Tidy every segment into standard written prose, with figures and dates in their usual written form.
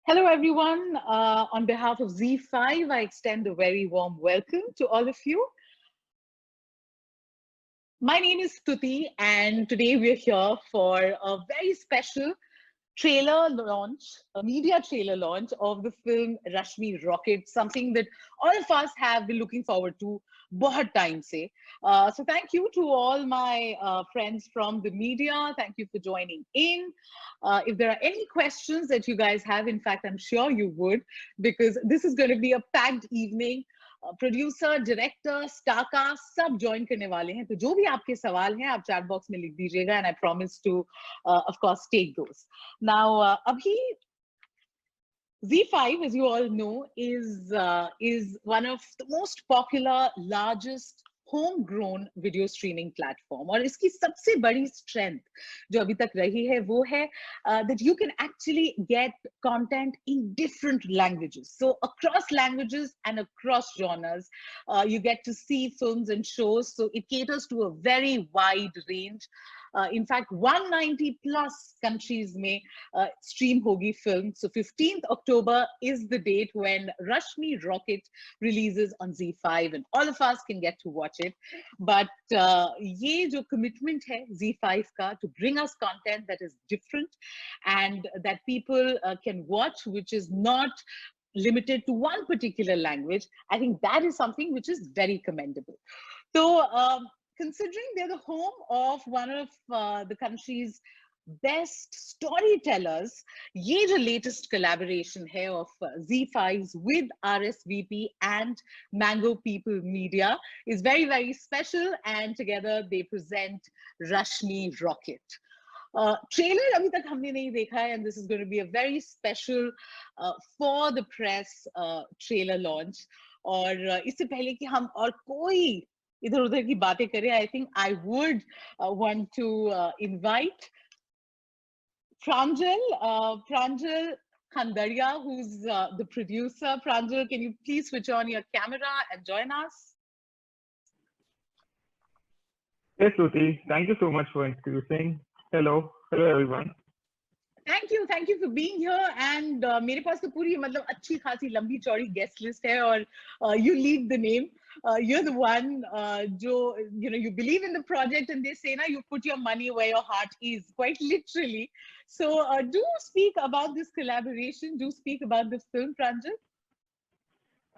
Hello, everyone. On behalf of Z5, I extend a very warm welcome to all of you. My name is Stuti, and today we're here for a very special trailer launch, a media trailer launch of the film Rashmi Rocket, something that all of us have been looking forward to बहुत time से. So thank you to all my friends from the media. Thank you for joining in. If there are any questions that you guys have, in fact, I'm sure you would, because this is going to be a packed evening. Producer director star cast सब join करने वाले हैं, तो जो भी आपके सवाल हैं आप चैट बॉक्स में लिख दीजिएगा and I promise to of course take those. Now अभी Z5, as you all know, is one of the most popular, largest homegrown video streaming platform. और इसकी सबसे बड़ी strength जो अभी तक रही है वो है that you can actually get content in different languages. So across languages and across genres, you get to see films and shows. So it caters to a very wide range. In fact, 190 plus countries में stream होगी film. So 15th October is the date when Rashmi Rocket releases on Z5, and all of us can get to watch it. But ये जो commitment है Z5 का to bring us content that is different and that people can watch, which is not limited to one particular language, I think that is something which is very commendable. So considering they're the home of one of the country's best storytellers, ये जो latest collaboration है of Z5's with RSVP and Mango People Media is very, very special, and together they present Rashmi Rocket. Trailer अभी तक हमने नहीं देखा है, and this is going to be a very special for the press trailer launch. और इससे पहले कि हम और कोई इधर उधर की बातें करें, I think I would want to invite Pranjal Khandaria, who's the producer. Pranjal, can you please switch on your camera and join us? Yes, Shruti. Thank you so much for introducing. Hello everyone. Thank you for being here. And मेरे पास तो पूरी मतलब अच्छी खासी लंबी चौड़ी guest list है, और you lead the name. You're the one, you believe in the project, and they say, na, you put your money where your heart is, quite literally. So do speak about this collaboration. Do speak about the film, Pranjal.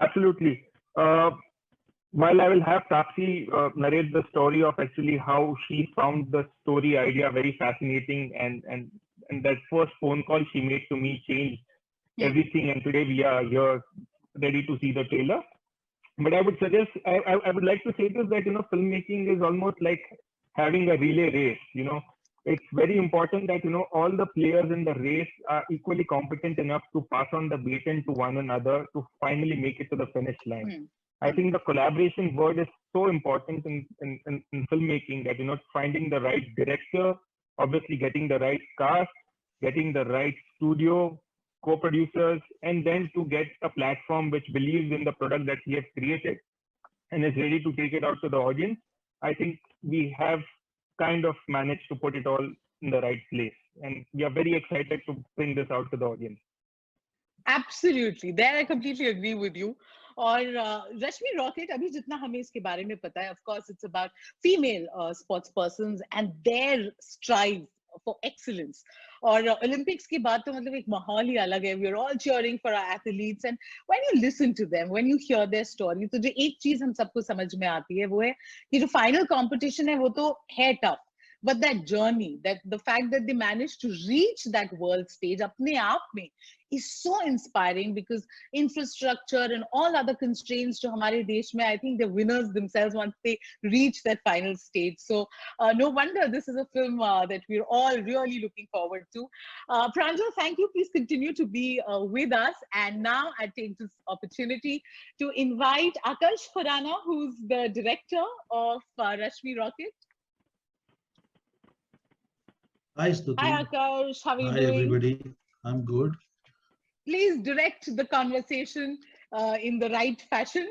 Absolutely. While I will have Taapsee narrate the story of actually how she found the story idea very fascinating, and that first phone call she made to me changed everything, and today we are here ready to see the trailer. But I would suggest, I would like to say this, that filmmaking is almost like having a relay race. It's very important that all the players in the race are equally competent enough to pass on the baton to one another to finally make it to the finish line. I think the collaboration word is so important in filmmaking, that finding the right director, obviously getting the right cast, getting the right studio, co-producers, and then to get a platform which believes in the product that we have created and is ready to take it out to the audience. I think we have kind of managed to put it all in the right place, and we are very excited to bring this out to the audience. Absolutely, there I completely agree with you. और Rashmi Rocket, अभी जितना हमें इसके बारे में पता है, of course it's about female sports persons and their strive for excellence. और Olympics की बात तो मतलब एक माहौल ही अलग है. We are all cheering for our athletes, and when you listen to them, when you hear their story, तो जो एक चीज हम सबको समझ में आती है वो है कि जो final competition है वो तो है tough, but that journey, that the fact that they managed to reach that world stage अपने आप में is so inspiring, because infrastructure and all other constraints जो हमारे देश में, I think the winners themselves once they reach that final stage. So no wonder this is a film that we're all really looking forward to. Pranjal, thank you. Please continue to be with us. And now I take this opportunity to invite Akash Khurana, who's the director of Rashmi Rocket. Hi, Stuti. Hi, Akash. How are you Hi, doing? everybody. I'm good. Please direct the conversation in the right fashion.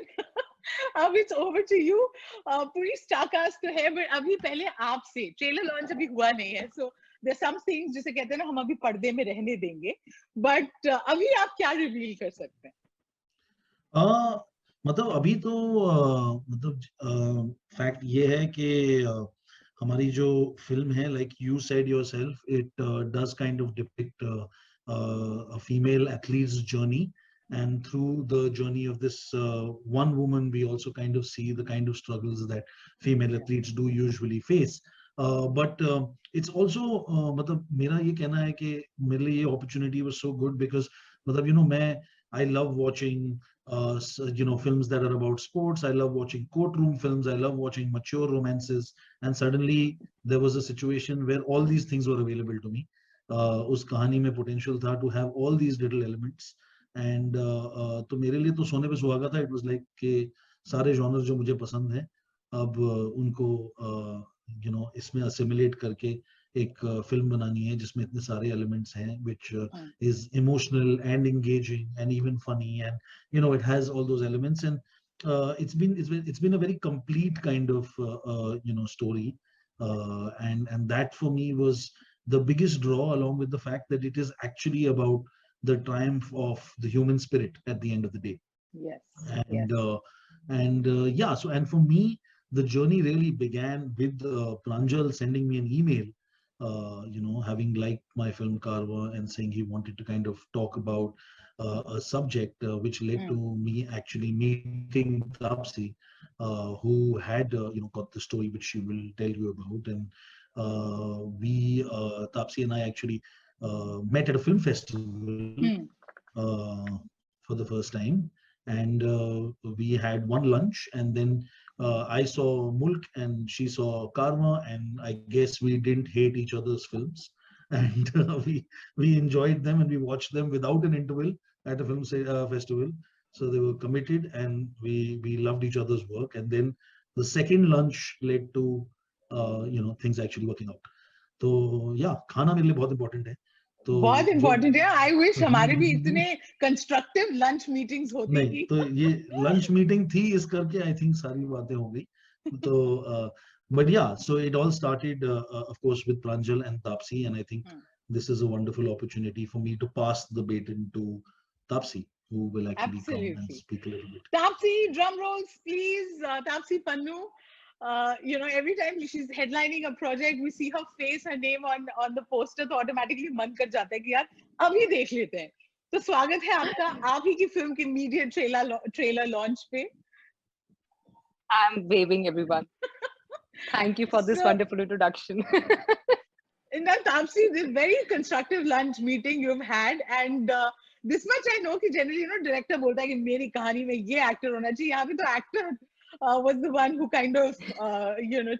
It's over to you. पूरी star cast तो है, but अभी पहले आपसे trailer launch अभी हुआ नहीं है, so there's some things जिसे कहते हैं ना हम अभी पर्दे में रहने देंगे, but अभी आप क्या रिवील कर सकते हैं? मतलब अभी तो मतलब फैक्ट ये है कि हमारी जो फिल्म है, like you said yourself, it does kind of depict a female athlete's journey, and through the journey of this one woman we also kind of see the kind of struggles that female athletes do usually face. But it's also मतलब मेरा ये कहना है कि मेरे लिए ये opportunity was so good because मतलब I love watching films that are about sports. I love watching courtroom films. I love watching mature romances. And suddenly there was a situation where all these things were available to me. उस कहानी में potential था to have all these little elements. And तो मेरे लिए तो सोने पे सुहागा था. It was like कि सारे genres जो मुझे पसंद हैं अब उनको इसमें assimilate करके एक फिल्म बनानी है जिसमें इतने सारे elements हैं, which is emotional and engaging and even funny, and it has all those elements, and it's been a very complete kind of story, and that for me was the biggest draw, along with the fact that it is actually about the triumph of the human spirit at the end of the day. Yes. And yes. And for me, the journey really began with Pranjal sending me an email, having liked my film Karwa and saying he wanted to kind of talk about a subject, which led to me actually meeting Taapsee, who had got the story which she will tell you about. And Taapsee and I actually met at a film festival for the first time, and we had one lunch, and then I saw Mulk and she saw Karma, and I guess we didn't hate each other's films, and we enjoyed them, and we watched them without an interval at a film festival. So they were committed, and we loved each other's work. And then the second lunch led to things actually working out. So yeah, खाना मेरे लिए बहुत important है. तो बहुत important है. I wish हमारे भी इतने कंस्ट्रक्टिव लंच मीटिंग्स होती. नहीं तो ये लंच मीटिंग थी, इस करके आई थिंक सारी बातें हो गई. तो but yeah, so it all started of course with Pranjal and Taapsee, and I think this is a wonderful opportunity for me to pass the baton to Taapsee, who will actually come and speak a little bit. Taapsee, drum rolls please. Taapsee Pannu. Every time she's headlining a project, we see her face, her name on the poster, तो automatically मन कर जाता है कि यार अभी देख लेते हैं. तो स्वागत है आपका, आप ही की फिल्म के immediate trailer launch पे. I'm waving everyone. Thank you for this wonderful introduction. And then Taapsee, this very constructive lunch meeting you've had, and this much I know कि generally director बोलता है कि मेरी कहानी में ये actor होना चाहिए. यहाँ पे तो actor was the one who kind of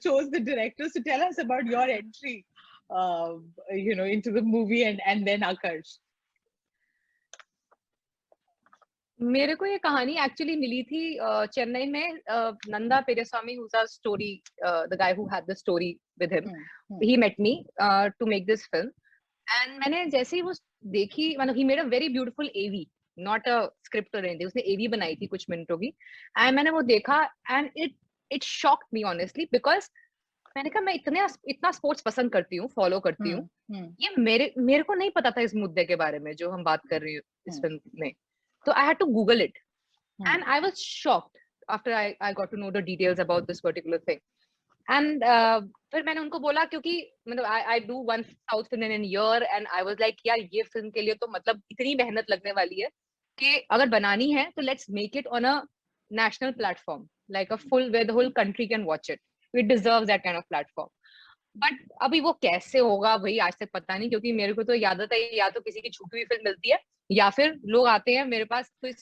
chose the director. So tell us about your entry into the movie and then Akash. मेरे को ये कहानी एक्चुअली मिली थी चेन्नई में. Nanda Periyasamy, who's our story, the guy who had the story with him, he met me to make this film. And मैंने जैसे ही वो देखी, मतलब he made a very beautiful AV, not a script or anything. उसने AV बनाई थी कुछ मिनटों की, and मैंने वो देखा, and it shocked me honestly, because मैंने कहा मैं इतना स्पोर्ट्स पसंद करती हूँ, फॉलो करती हूँ, ये मेरे को नहीं पता था इस मुद्दे के बारे में जो हम बात कर रही हूँ इस फिल्म में. So I had to Google it, and I was shocked after I got to know the details about this particular thing. And फिर मैंने उनको बोला, क्योंकि मतलब I do one South film in a year, and I was like यार ये film के लिए तो मतलब इतनी मेहनत लगने वाली है कि अगर बनानी है तो let's make it on a national platform, like a full, where the whole country can watch it. It deserves that kind of platform. But अभी वो कैसे होगा भाई आज तक पता नहीं, क्योंकि मेरे को तो आदत है या तो किसी की छूटी हुई फिल्म मिलती है या फिर लोग आते हैं मेरे पास तो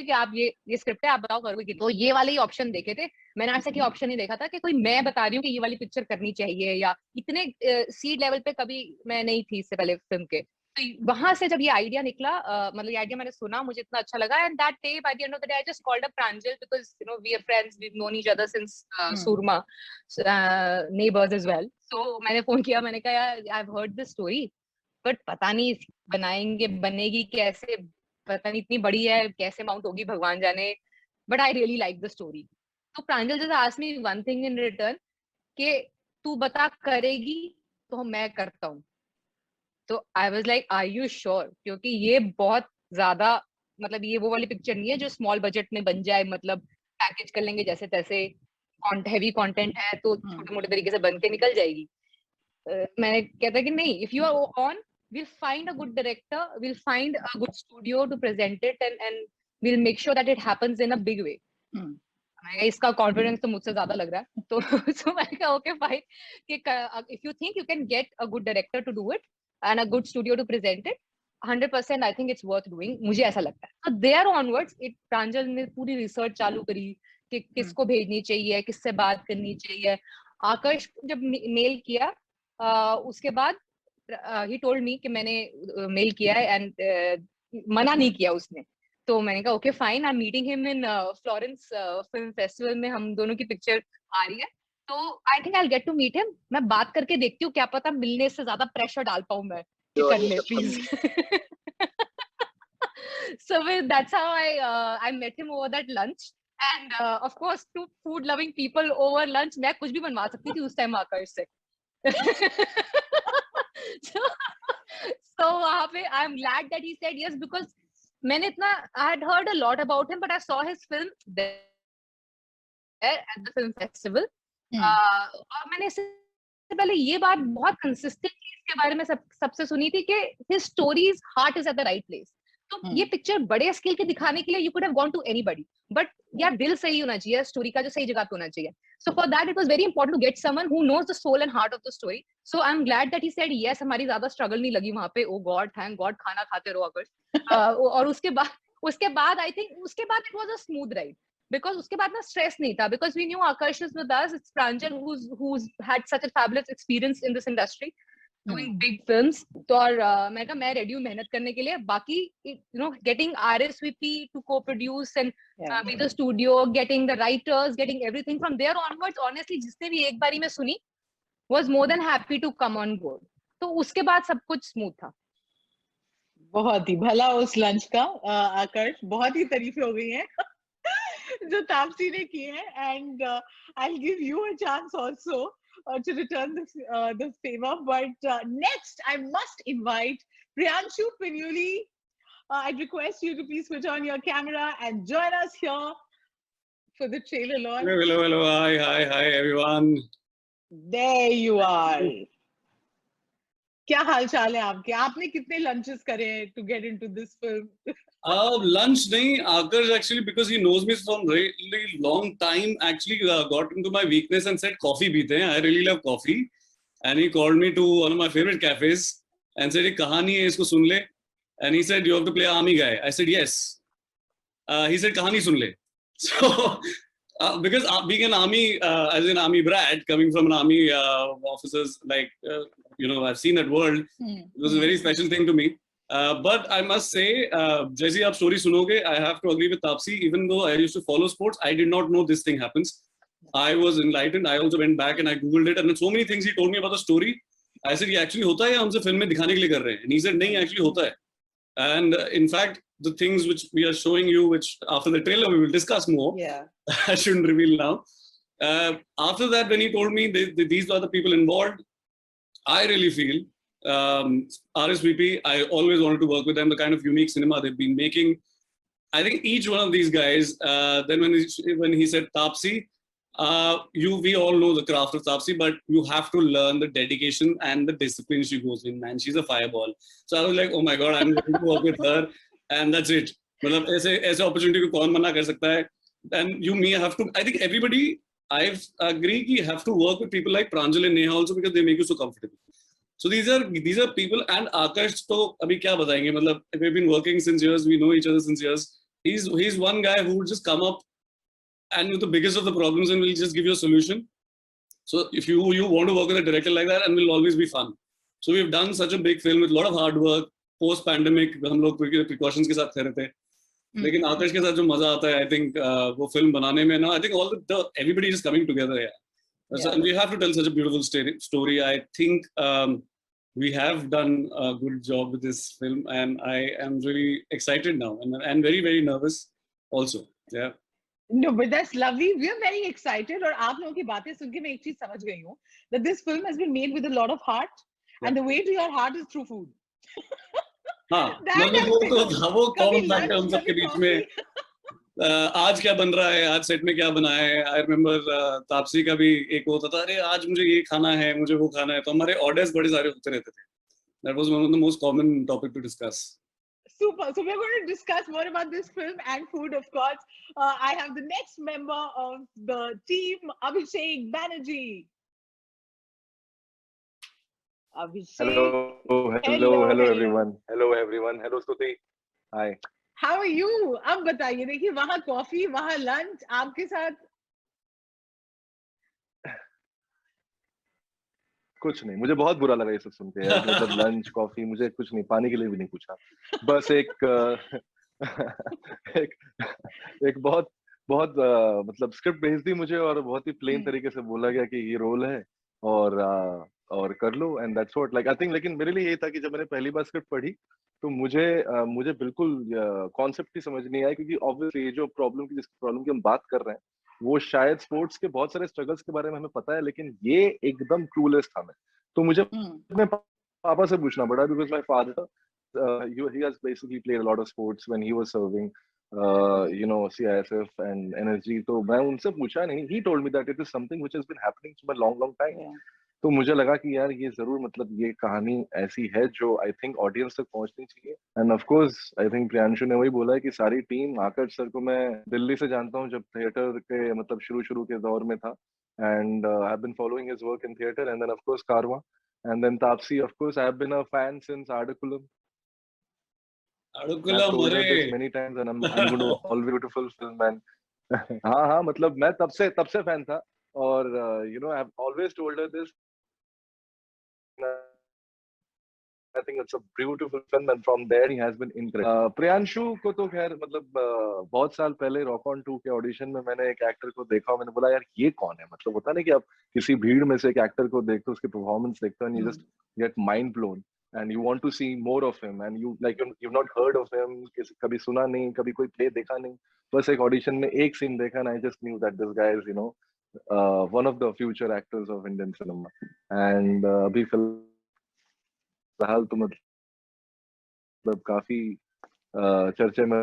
कि आप ये स्क्रिप्ट है, आप बताओ करोगे. तो ये वाले ही ऑप्शन देखे थे मैंने, आज तक ये ऑप्शन नहीं देखा था कि कोई मैं बता रही हूँ कि ये वाली पिक्चर करनी चाहिए, या इतने सीड लेवल पे कभी मैं नहीं थी इससे पहले फिल्म के. तो वहां से जब ये आइडिया निकला, मतलब ये आइडिया मैंने सुना, मुझे इतना अच्छा लगा. And that day, by the end of the day, I just called up Pranjal, because we are friends, we have known each other since Soorma, neighbours as well. So मैंने फोन किया, मैंने कहा यार I have heard this story, but पता नहीं बनेगी कैसे, पता नहीं इतनी बड़ी है, कैसे माउंट होगी भगवान जाने, but I really like the story. तो Pranjal just asked me one thing in return कि तू बता करेगी तो मैं करता हूँ। तो I was like are you sure, क्योंकि ये बहुत ज्यादा मतलब ये वो वाली पिक्चर नहीं है जो स्मॉल बजट में बन जाए, मतलब पैकेज कर लेंगे जैसे तैसे, हैवी कंटेंट है तो छोटे मोटे तरीके से बन के निकल जाएगी। मैंने कहता कि नहीं, if you are on, we'll find a good director, we'll find a good studio to present it, and we'll make sure that it happens in a big way. इसका कॉन्फिडेंस तो मुझसे ज्यादा लग रहा है, तो so मैंने कहा ओके फाइन कि if you think you can get a good director to do it and a good studio to present it, 100% I think it's worth doing, मुझे ऐसा लगता है। So there onwards प्रांजल ने पूरी रिसर्च चालू करी कि किसको भेजनी चाहिए, किससे बात करनी चाहिए। आकर्ष जब मेल किया उसके बाद he told me कि मैंने मेल किया है, एंड मना नहीं किया उसने। तो मैंने कहा okay fine, I am meeting him in Florence film festival में, हम दोनों की पिक्चर आ रही है, तो I think I will get to meet him. मैं बात करके देखती हूँ, क्या पता मिलने से ज्यादा प्रेशर डाल पाऊँ मैं कि कर ले please. So that's how I met him over that lunch, and of course two food loving people over lunch, मैं कुछ भी बनवा सकती थी उस टाइम आकर्ष से। so वहाँ पे I am glad that he said yes, because मैंने इतना I had heard a lot about him, but I saw his film there at the film festival. और मैंने इससे पहले ये बात बहुत कंसिस्टेंटली इसके बारे में सबसे सुनी थी कि his story's heart is at the right place. तो ये पिक्चर बड़े स्केल के दिखाने के लिए you could have gone to anybody, but यार दिल सही होना चाहिए, स्टोरी का जो सही जगह पे होना चाहिए। So for that it was very important to get someone who knows the soul and heart of the story. So I'm glad that he said yes. हमारी ज्यादा स्ट्रगल नहीं लगी वहाँ पे। Oh God, thank God, खाना खाते रहो आकर्ष। और उसके बाद I think उसके बाद it was a smooth ride, because उसके बाद ना स्ट्रेस नहीं था, because we knew Akash is with us. It's Pranjal who's had such a fabulous experience in this industry doing big films. तो और मैं कहा मैं रेडी हूँ मेहनत करने के लिए। बाकी getting RSVP to co-produce and be the studio, getting the writers, getting everything from there onwards, honestly जिसने भी एक बारी में सुनी was more than happy to come on board. तो उसके बाद सब कुछ स्मूथ था। बहुत ही भला उस लंच का आकर्ष, बहुत ही तारीफें हो गई हैं जो तापसी ने की है, and I'll give you a chance also to return the favor, but next I must invite Priyanshu Pinuli. I'd request you to please switch on your camera and join us here for the trailer launch. Hello, hi everyone. There you are. क्या हाल चाल है आपके? आपने कितने lunches करे to get into this film? Lunch nahi, Akash actually, because he knows me from really long time, actually got into my weakness and said coffee peete hain. I really love coffee, and he called me to one of my favorite cafes and said, "Ye kahani hai, isko sun le." And he said, "You have to play army guy." I said, "Yes." He said, "Kahani sun le." So because being an army, as an army brat, coming from an army officers, like I've seen that world. It was a very special thing to me. But I must say, जैसे आप story सुनोगे, I have to agree with Taapsee. Even though I used to follow sports, I did not know this thing happens. I was enlightened. I also went back and I googled it, and then so many things he told me about the story. I said, ये actually होता है या हमसे film में दिखाने के लिए कर रहे हैं? And he said, नहीं, actually होता है. And in fact, the things which we are showing you, which after the trailer we will discuss more. Yeah. I shouldn't reveal now. After that, when he told me these are the people involved, I really feel RSVP, I always wanted to work with them, the kind of unique cinema they've been making. I think each one of these guys, then when he said Taapsee, we all know the craft of Taapsee, but you have to learn the dedication and the discipline she goes in, man. She's a fireball. So I was like, oh my God, I'm going to work with her, and that's it. मतलब ऐसे opportunity को कौन मना कर सकता है? And me, I have to, I think everybody, I've agreed you have to work with people like Pranjal and Neha also, because they make you so comfortable. So these are people, and Akash to abhi kya batayenge, matlab we've been working since years, we know each other since years. He's one guy who would just come up and with the biggest of the problems and will just give you a solution. So if you want to work with a director like that, and will always be fun. So we've done such a big film with a lot of hard work. Post pandemic हम लोग precautions के साथ कर रहे थे. लेकिन आकाश के साथ जो मजा आता है, I think वो film बनाने में ना, I think all everybody is coming together. Yeah. So we have to tell such a beautiful story. I think we have done a good job with this film, and I am really excited now, and very, very nervous also. Yeah. No, but that's lovely. We are very excited. और आप लोगों की बातें सुन के मैं एक चीज समझ गई हूँ that this film has been made with a lot of heart, and the way to your heart is through food. हाँ, That मतलब I've वो तो figured. था, वो कभी कॉमन फैक्ट है lunch, हम सबके कभी बीच coffee. में। आज क्या बन रहा है, आज सेट में क्या बना है। आई रिमेम्बर तापसी का भी एक होता था, अरे आज मुझे ये खाना है, मुझे वो खाना है, तो हमारे ऑर्डर्स बड़े सारे होते रहते थे। That was one of the most common topic to discuss. Super. So we're going to discuss more about this film and food, of course. I have the next member of the team, Abhishek Banerjee. Abhishek, Hello everyone. Hello Stuti. Hi. How are you? अब बताइए, देखिए वहाँ coffee, वहाँ lunch, आपके साथ कुछ नहीं, मुझे बहुत बुरा लगा ये सब सुन के यार। मतलब लंच कॉफी, मुझे कुछ नहीं, पानी के लिए भी नहीं पूछा। बस एक एक बहुत बहुत मतलब स्क्रिप्ट भेज दी मुझे और बहुत ही प्लेन तरीके से बोला गया कि ये रोल है और कर लो, and that's what like I think. लेकिन मेरे लिए ये था कि जब मैंने पहली बार स्क्रिप्ट पढ़ी तो मुझे बिल्कुल कॉन्सेप्ट ही समझ नहीं आया, क्योंकि ऑब्वियसली ये जो जिस प्रॉब्लम की हम बात कर रहे हैं वो शायद स्पोर्ट्स के बहुत सारे स्ट्रगल्स के बारे में हमें पता है, लेकिन ये एकदम क्लूलेस था मैं। तो मुझे अपने पापा से पूछना पड़ा, because my father he has basically played a lot of sports when he was serving CISF and NSG. तो मैं उनसे पूछा नहीं, he told me that it is something which has been happening for a long time. तो मुझे लगा कि यार ये जरूर मतलब ये कहानी ऐसी है जो आई थिंक ऑडियंस तक पहुंचनी चाहिए। And of course I think Priyanshu ने वही बोला है कि सारी टीम, आकाश सर को मैं दिल्ली से जानता हूँ जब थिएटर के मतलब शुरू के दौर में था, and I have been following his work in theatre, and then of course Karwaan, and then Taapsee. Of course I have been a fan since Aadukalam. I've told her this many times and I'm going to always beautiful film man. हाँ मतलब मैं तब से fan था, और I've always told her this. I think it's a beautiful film and from there he has been incredible. Priyanshu को तो खैर मतलब बहुत साल पहले रॉक ऑन 2 के ऑडिशन में मैंने एक एक्टर को देखा, मैंने बोला यार ये कौन है। मतलब होता नहीं कि आप किसी भीड़ में से एक एक्टर को देखते हो, उसकी परफॉर्मेंस देखते हो, and you just get mind blown and you want to see more of him and you've not heard of him, कभी सुना नहीं, कभी कोई प्ले देखा नहीं, बस एक ऑडिशन में एक सीन देखा and I just knew that this guy is one of the future actors of Indian cinema. And अभी फिलहाल तो मतलब काफी चर्चे में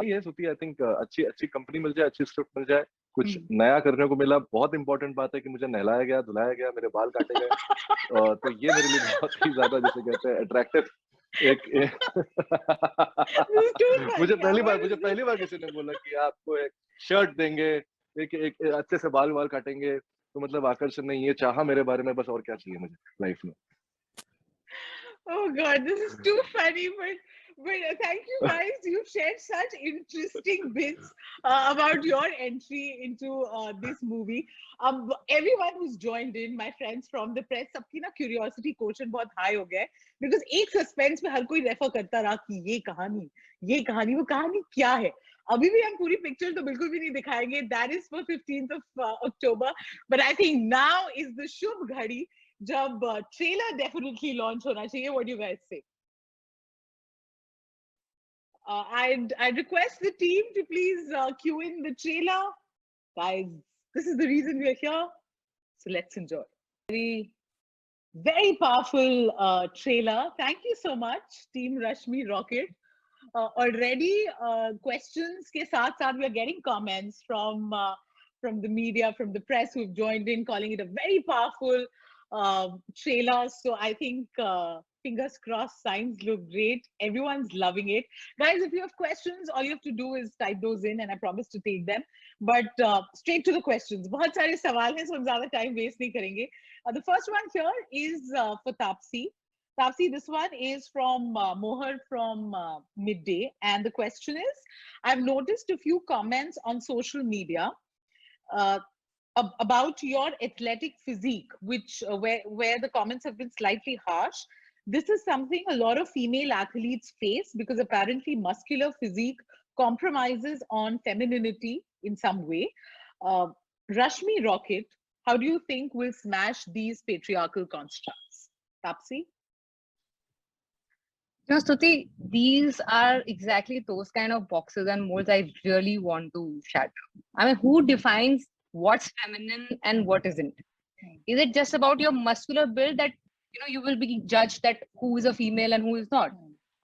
ये होती है। आई थिंक अच्छी कंपनी मिल जाए, अच्छी स्क्रिप्ट मिल जाए, कुछ नया करने को मिला। बहुत इंपॉर्टेंट बात है कि मुझे नहलाया गया, धुलाया गया, मेरे बाल काटे गए, तो ये मेरे लिए बहुत ही ज्यादा जैसे कहते हैं अट्रैक्टिव मुझे पहली बार किसी ने बोला कि आपको एक शर्ट देंगे, एक अच्छे से बाल काटेंगे, तो मतलब आकर्षण ने ये चाहा मेरे बारे में, बस और क्या चाहिए मुझे लाइफ में। Oh God, this is too funny, but thank you guys. You've shared such interesting bits about your entry into this movie. Everyone who's joined in, my friends from the press, सबकी ना curiosity quotient बहुत high हो गया है, because एक suspense में हर कोई refer करता रहा कि ये कहानी वो कहानी क्या है। अभी भी हम पूरी पिक्चर तो बिल्कुल भी नहीं दिखाएंगे, that is for 15th of October, but I think now is the शुभ घड़ी जब ट्रेलर डेफिनेटली लॉन्च होना चाहिए। व्हाट डू यू गाइस से? I'd request the team to please cue in the trailer. Guys, this is the reason we're here, so let's enjoy. Very powerful trailer. Thank you so much, Team Rashmi Rocket. Already questions के साथ we are getting comments from the media, from the press who've joined in, calling it a very powerful trailer. So I think fingers crossed, signs look great. Everyone's loving it. Guys, if you have questions, all you have to do is type those in and I promise to take them. But straight to the questions. बहुत सारे सवाल हैं, so हम ज़्यादा time waste नहीं करेंगे. The first one here is for Taapsee. Taapsee, this one is from Mohar from Midday. And the question is, I've noticed a few comments on social media about your athletic physique, which where the comments have been slightly harsh. This is something a lot of female athletes face because apparently muscular physique compromises on femininity in some way. Rashmi Rocket, how do you think will smash these patriarchal constructs? Taapsee? No, Stuti, these are exactly those kind of boxes and molds I really want to shatter. I mean, who defines what's feminine and what isn't? Is it just about your muscular build that you will be judged that who is a female and who is not?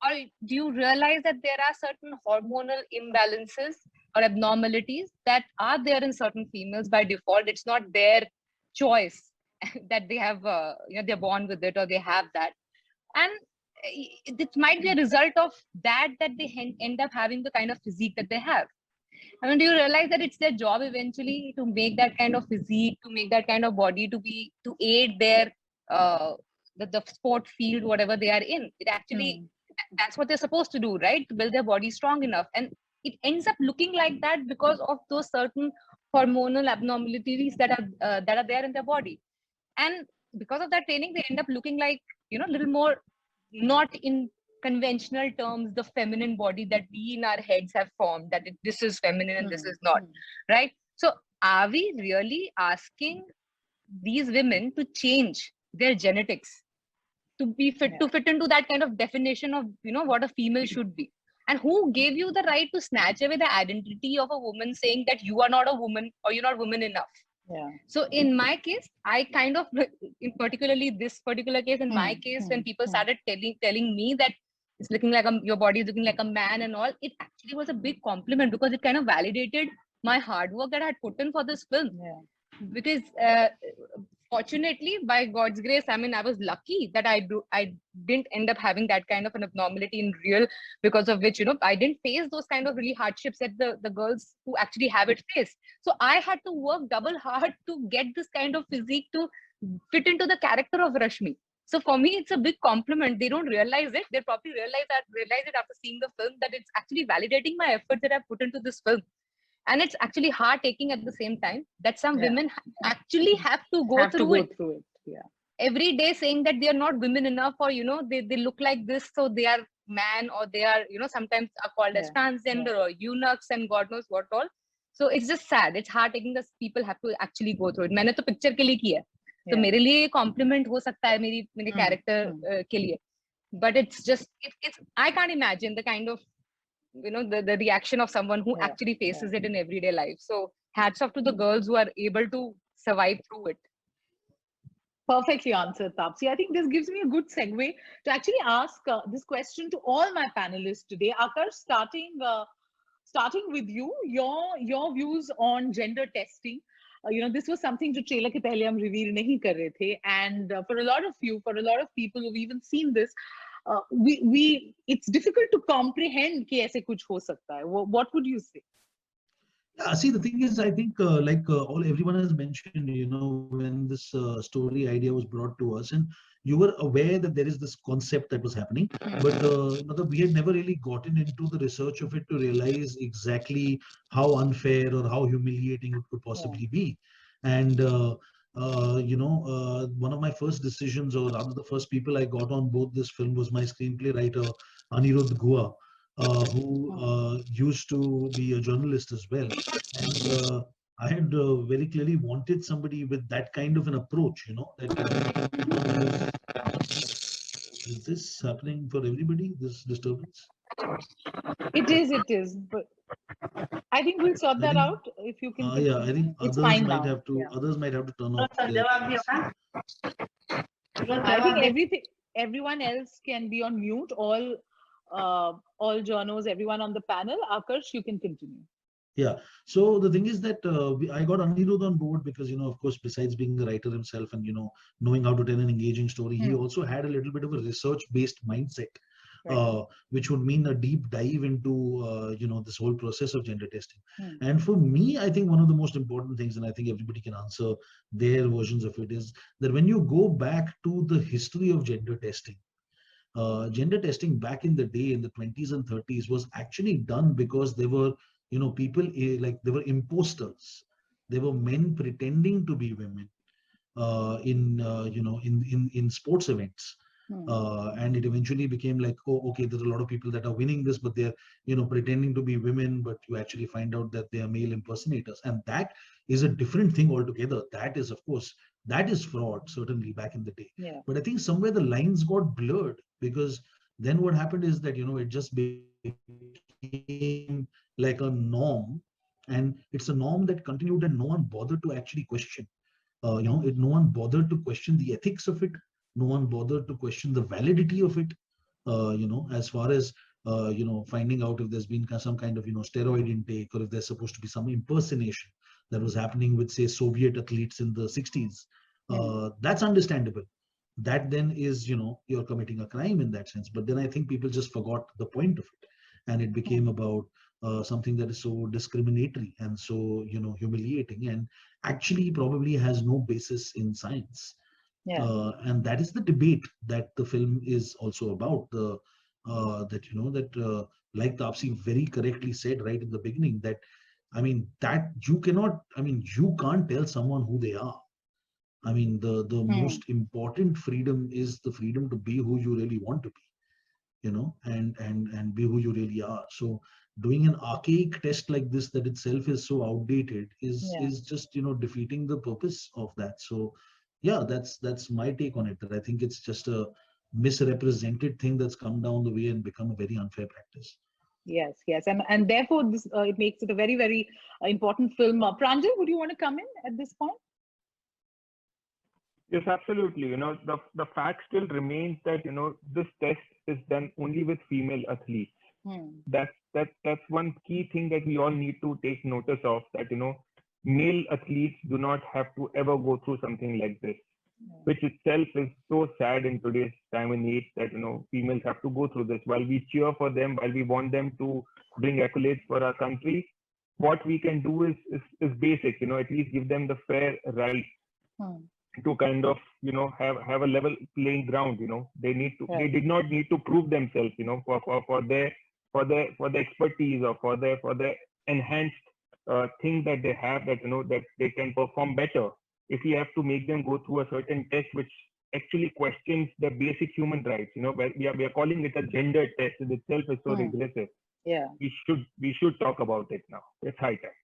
Or do you realize that there are certain hormonal imbalances or abnormalities that are there in certain females by default? It's not their choice that they have, they're born with it or they have that. And it might be a result of that they end up having the kind of physique that they have. I mean, do you realize that it's their job eventually to make that kind of physique, to make that kind of body, to aid their the sport field, whatever they are in? It actually that's what they're supposed to do, right? To build their body strong enough, and it ends up looking like that because of those certain hormonal abnormalities that are there in their body, and because of that training, they end up looking like a little more not in conventional terms the feminine body that we in our heads have formed, that this is feminine and this is not, right? So are we really asking these women to change their genetics to be fit to fit into that kind of definition of what a female should be? And who gave you the right to snatch away the identity of a woman, saying that you are not a woman or you're not woman enough? So in my case, I kind of, in particularly this particular case, in my case, when people started telling me that it's looking like your body is looking like a man and all, it actually was a big compliment because it kind of validated my hard work that I had put in for this film. Because fortunately, by God's grace, I mean, I was lucky that I didn't end up having that kind of an abnormality in real, because of which, I didn't face those kind of really hardships that the girls who actually have it face. So I had to work double hard to get this kind of physique to fit into the character of Rashmi. So for me, it's a big compliment. They don't realize it. They probably realize it after seeing the film, that it's actually validating my efforts that I've put into this film. And it's actually hard taking at the same time that some women actually have to go through it. Every day saying that they are not women enough, or they look like this, so they are man, or they are sometimes are called as transgender or eunuchs and God knows what all. So it's just sad. It's hard taking this. People have to actually go through it. मैंने तो picture के लिए किया, तो मेरे लिए compliment हो सकता है मेरे character के लिए. But it's just it's I can't imagine the kind of the reaction of someone who actually faces it in everyday life. So hats off to the girls who are able to survive through it. Perfectly answered, Taapsee. I think this gives me a good segue to actually ask this question to all my panelists today. Akash, starting with you, your views on gender testing. This was something जो trailer के पहले हम reveal नहीं कर रहे थे, and for a lot of people who've even seen this, it's difficult to comprehend कि ऐसे कुछ हो सकता है. What would you say? Yeah, see, the thing is, I think everyone has mentioned, when this story idea was brought to us, and you were aware that there is this concept that was happening, but we had never really gotten into the research of it to realize exactly how unfair or how humiliating it could possibly be. And one of my first decisions, or rather the first people I got on board this film, was my screenplay writer, Anirudh Gua, who used to be a journalist as well. And I had very clearly wanted somebody with that kind of an approach, Is this happening for everybody, this disturbance? It is, but I think we'll sort that out if you can. Yeah, I think others might have to. Others might have to turn off. I think everyone else can be on mute. All journos, everyone on the panel. Akash, you can continue. Yeah. So the thing is that I got Anirudh on board because, of course, besides being a writer himself and, knowing how to tell an engaging story, he also had a little bit of a research-based mindset, which would mean a deep dive into, this whole process of gender testing. And for me, I think one of the most important things, and I think everybody can answer their versions of it, is that when you go back to the history of gender testing back in the day, in the 20s and 30s, was actually done because there were people they were imposters. There were men pretending to be women in sports events. And it eventually became like, oh, okay, there's a lot of people that are winning this, but they're, pretending to be women, but you actually find out that they are male impersonators. And that is a different thing altogether. That is, of course, that is fraud, certainly back in the day. But I think somewhere the lines got blurred because Then what happened is that, you know, it just became like a norm, and it's a norm that continued, and no one bothered to actually question. You know, no one bothered to question the ethics of it. No one bothered to question the validity of it. You know, as far as you know, finding out if there's been some kind of, you know, steroid intake, or if there's supposed to be some impersonation that was happening with, say, Soviet athletes in the 60s. That's understandable. That then is, you know, you're committing a crime in that sense. But then I think people just forgot the point of it, and it became about something that is so discriminatory and so, you know, humiliating, and actually probably has no basis in science. And that is the debate that the film is also about. The that, you know, that like Taapsee very correctly said right in the beginning, that I mean, that you cannot, I mean, you can't tell someone who they are. I mean, the most important freedom is the freedom to be who you really want to be, you know, and be who you really are. So doing an archaic test like this that itself is so outdated is just, you know, defeating the purpose of that. So yeah, that's my take on it, that I think it's just a misrepresented thing that's come down the way and become a very unfair practice. Yes, yes, and therefore this it makes it a very, very important film. Pranjal, would you want to come in at this point? Yes, absolutely. You know, the fact still remains that, you know, this test is done only with female athletes. That's one key thing that we all need to take notice of, that, you know, male athletes do not have to ever go through something like this, which itself is so sad in today's time and age, that, you know, females have to go through this. While we cheer for them, while we want them to bring accolades for our country, what we can do is basic, you know, at least give them the fair right to kind of, you know, have a level playing ground. You know, they did not need to prove themselves, you know, for their expertise, or for their enhanced thing that they have, that, you know, that they can perform better. If we have to make them go through a certain test which actually questions the basic human rights, you know, we are calling it a gender test, it itself is so regressive. We should talk about it now. It's high time.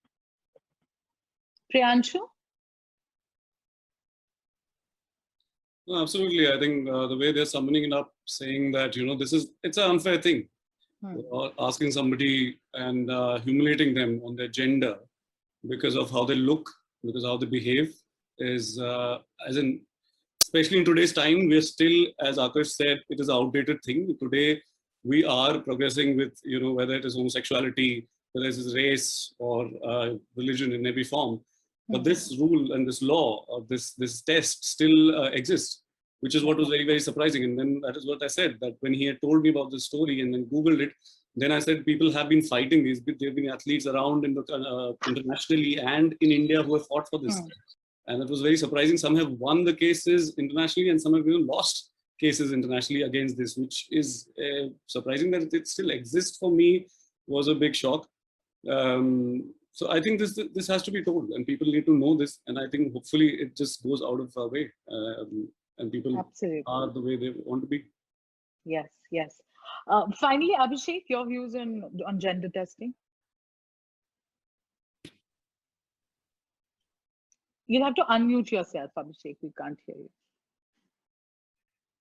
Priyanshu? No, absolutely. I think the way they're summing it up, saying that, you know, it's an unfair thing. Asking somebody and humiliating them on their gender because of how they look, because of how they behave, is especially in today's time, we're still, as Akash said, it is an outdated thing. Today, we are progressing with, you know, whether it is homosexuality, whether it is race or religion in every form. But this rule and this law of this test still exists, which is what was very, very surprising. And then that is what I said, that when he had told me about this story and then Googled it, then I said, people have been fighting these. There have been athletes around in the, internationally and in India who have fought for this. And that was very surprising. Some have won the cases internationally and some have even lost cases internationally against this, which is surprising that it still exists. For me, was a big shock. So I think this has to be told, and people need to know this. And I think hopefully it just goes out of our way, and people are the way they want to be. Yes, yes. Finally, Abhishek, your views on gender testing? You'll have to unmute yourself, Abhishek. We can't hear you.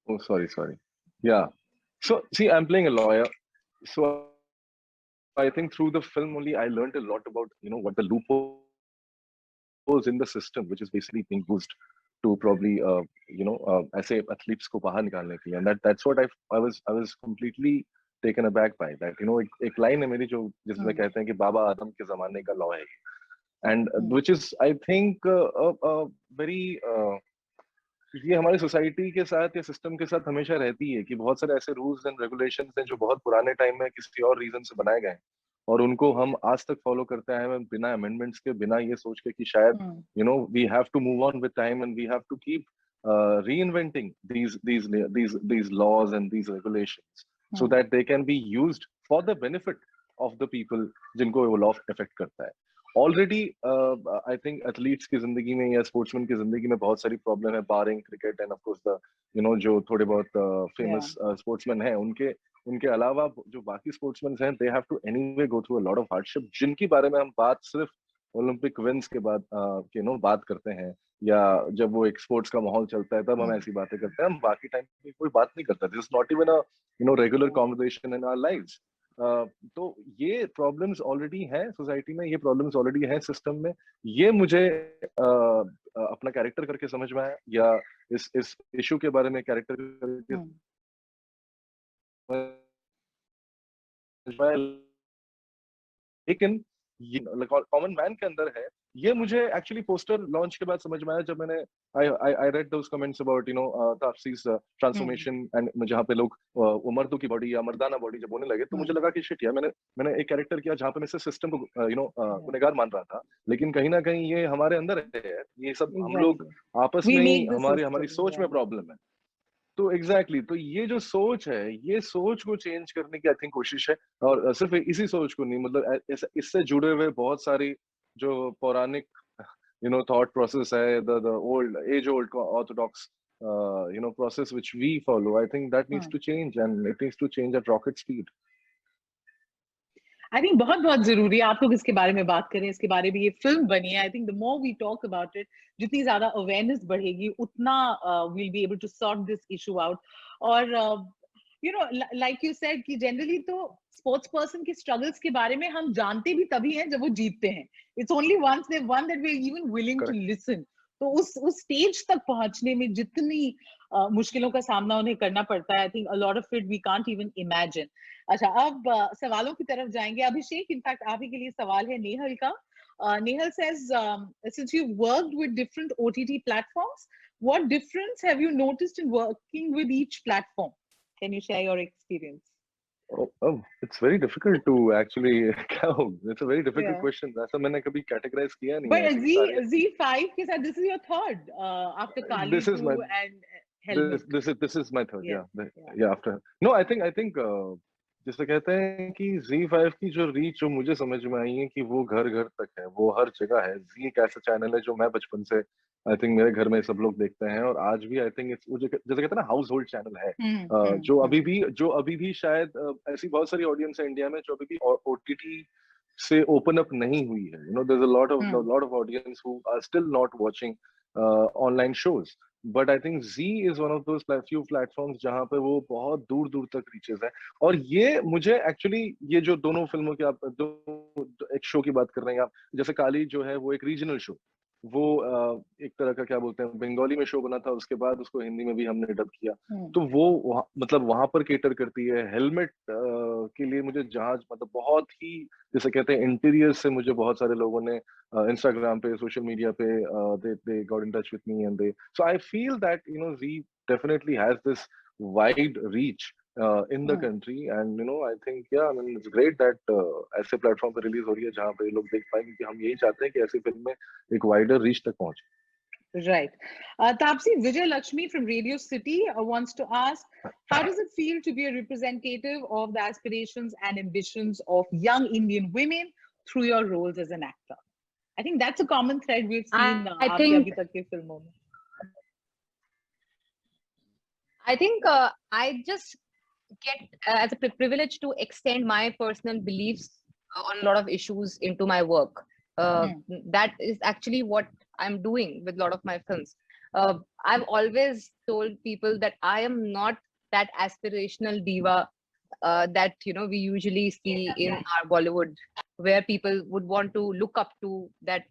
Oh, sorry. Yeah. So see, I'm playing a lawyer. So I think through the film only, I learned a lot about, you know, what the loopholes in the system, which is basically being used to probably, ऐसे athletes को बाहर निकालने के लिए. And that's what I was completely taken aback by that. You know, एक line है मेरी जो जिसमें कहते हैं कि बाबा आदम के ज़माने का law है, and which is, I think, very ये हमारी सोसाइटी के साथ या सिस्टम के साथ हमेशा रहती है कि बहुत सारे ऐसे रूल्स एंड रेगुलेशंस हैं जो बहुत पुराने टाइम में किसी और रीजन से बनाए गए और उनको हम आज तक फॉलो करते आए हैं बिना अमेंडमेंट्स के, बिना ये सोच के कि शायद you know we have to move on with time and we have to keep reinventing these laws and these regulations so that they can be used for the benefit of the people जिनको वो law affect करता है. Already I think athletes की जिंदगी में या sportsman की जिंदगी में बहुत सारी प्रॉब्लम है, barring cricket and of course the you know जो थोड़े बहुत फेमस स्पोर्ट्समैन हैं, उनके अलावा जो बाकी स्पोर्ट्समैन हैं, they have to anyway go through a lot of hardship, जिनकी बारे में हम बात सिर्फ ओलंपिक विन्स के बाद बात करते हैं, या जब वो एक स्पोर्ट्स का माहौल चलता है तब हम ऐसी बातें करते हैं, हम बाकी टाइम पे कोई बात नहीं करता। This is not even a regular conversation in our lives. तो ये प्रॉब्लम्स ऑलरेडी हैं सोसाइटी में, ये प्रॉब्लम्स ऑलरेडी हैं सिस्टम में। ये मुझे अपना कैरेक्टर करके समझ में आया, या इस इशू के बारे में कैरेक्टर करके लेकिन ये कॉमन मैन के अंदर है। ये मुझे एक्चुअली पोस्टर लॉन्च के बाद समझ में आया, जब मैंने I read those comments about Taapsee's transformation, and जहाँ पे लोग वो मर्दों की बॉडी या मर्दाना बॉडी जब होने लगे, तो मुझे लगा कि शिट यार, मैंने एक कैरेक्टर किया जहाँ पे मैं सिस्टम को गुनहगार मान रहा था, लेकिन कहीं ना कहीं ये हमारे अंदर है, ये सब हम लोग आपस में ही हमारी सोच में प्रॉब्लम है। तो एग्जैक्टली तो ये जो सोच है, ये सोच को चेंज करने की आई थिंक कोशिश है। और सिर्फ इसी सोच को नहीं, मतलब इससे जुड़े हुए बहुत सारी जो पौराणिक थॉट प्रोसेस है, the old age old Orthodox process which we follow, I think that needs to change, and it needs to change at rocket speed. I think बहुत जरूरी है आप लोग इसके बारे में बात करें, इसके बारे में ये फिल्म बनी है। I think the more we talk about it, जितनी ज्यादा अवेयरनेस बढ़ेगी उतना we'll be able to sort this issue out. और like you said कि जनरली तो स्पोर्ट्स पर्सन के स्ट्रगल्स के बारे में हम जानते भी तभी हैं जब वो जीतते हैं। It's only once they win that we are even willing to listen. तो उस स्टेज तक पहुंचने में जितनी मुश्किलों का सामना उन्हें करना पड़ता है, I think a lot of it we can't even imagine. अच्छा, अब सवालों की तरफ जाएंगे। अभिषेक, इनफैक्ट आप ही के लिए सवाल है नेहल का। Nehal says, since you've worked with different OTT platforms, what difference have you noticed in working with each platform? Can you share your experience? Oh, it's very difficult to actually it's a very difficult question. ऐसा मैंने कभी categorize किया नहीं है। But Z5 के साथ this is your third after Kali 2 and Helmet. This is my third, yeah. After no, I think जैसे कहते हैं कि Z5 की जो रीच जो मुझे समझ में आई है कि वो घर घर तक है, वो हर जगह है। Z एक ऐसा चैनल है जो मैं बचपन से आई थिंक मेरे घर में सब लोग देखते हैं, और आज भी आई थिंक जैसे कहते हैं ना हाउस होल्ड चैनल है, जो अभी भी शायद ऐसी बहुत सारी ऑडियंस है इंडिया में जो अभी भी OTT से ओपन अप नहीं हुई है। There is a lot of audience who are still not watching online shows, but I think Z is one of those few platforms जहां पे वो बहुत दूर दूर तक रीचेस है। और ये मुझे एक्चुअली ये जो दोनों फिल्मों की आप एक शो की बात कर रहे हैं आप, जैसे काली जो है वो एक रीजनल शो, वो एक तरह का क्या बोलते हैं, बंगाली में शो बना था, उसके बाद उसको हिंदी में भी हमने डब किया, तो वो मतलब वहां पर केटर करती है। हेलमेट के लिए मुझे जहाज मतलब बहुत ही जैसे कहते हैं इंटीरियर से मुझे बहुत सारे लोगों ने इंस्टाग्राम पे, सोशल मीडिया पे they got in touch with me, and so I feel that Z definitely has this wide reach in the country, and I think I mean it's great that ऐसे platform पे release हो रही है जहाँ पे लोग देख पाएंगे, कि हम यही चाहते हैं कि ऐसी फिल्में एक वाइडर रीच तक पहुंचे। Right. Tapsi, Vijay Lakshmi from Radio City wants to ask, how does it feel to be a representative of the aspirations and ambitions of young Indian women through your roles as an actor? I think that's a common thread we've seen abhi tak ke filmon mein. I think I just get as a privilege to extend my personal beliefs on a lot of issues into my work. That is actually what I'm doing with a lot of my films. I've always told people that I am not that aspirational diva that we usually see in our Bollywood, where people would want to look up to that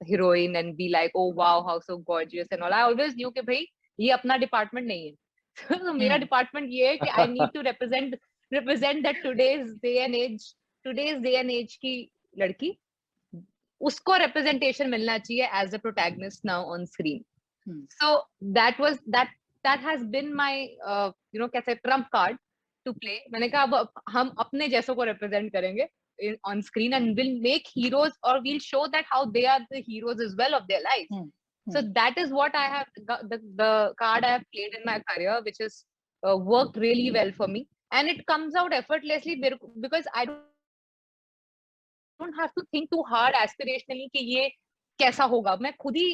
heroine and be like, oh wow, how so gorgeous and all. I always knew कि भाई ये अपना department नहीं है। तो मेरा department ये है कि I need to represent that today's day and age की लड़की, उसको representation मिलना चाहिए as a protagonist now on screen. So that has been my कैसे trump card to play. मैंने कहा अब हम अपने जैसों को represent करेंगे on screen, and we'll make heroes, or we'll show that how they are the heroes as well of their lives. So that is what I have the card I have played in my career, which has worked really well for me, and it comes out effortlessly because I don't have to think too hard aspirationally कि ये कैसा होगा। मैं खुद ही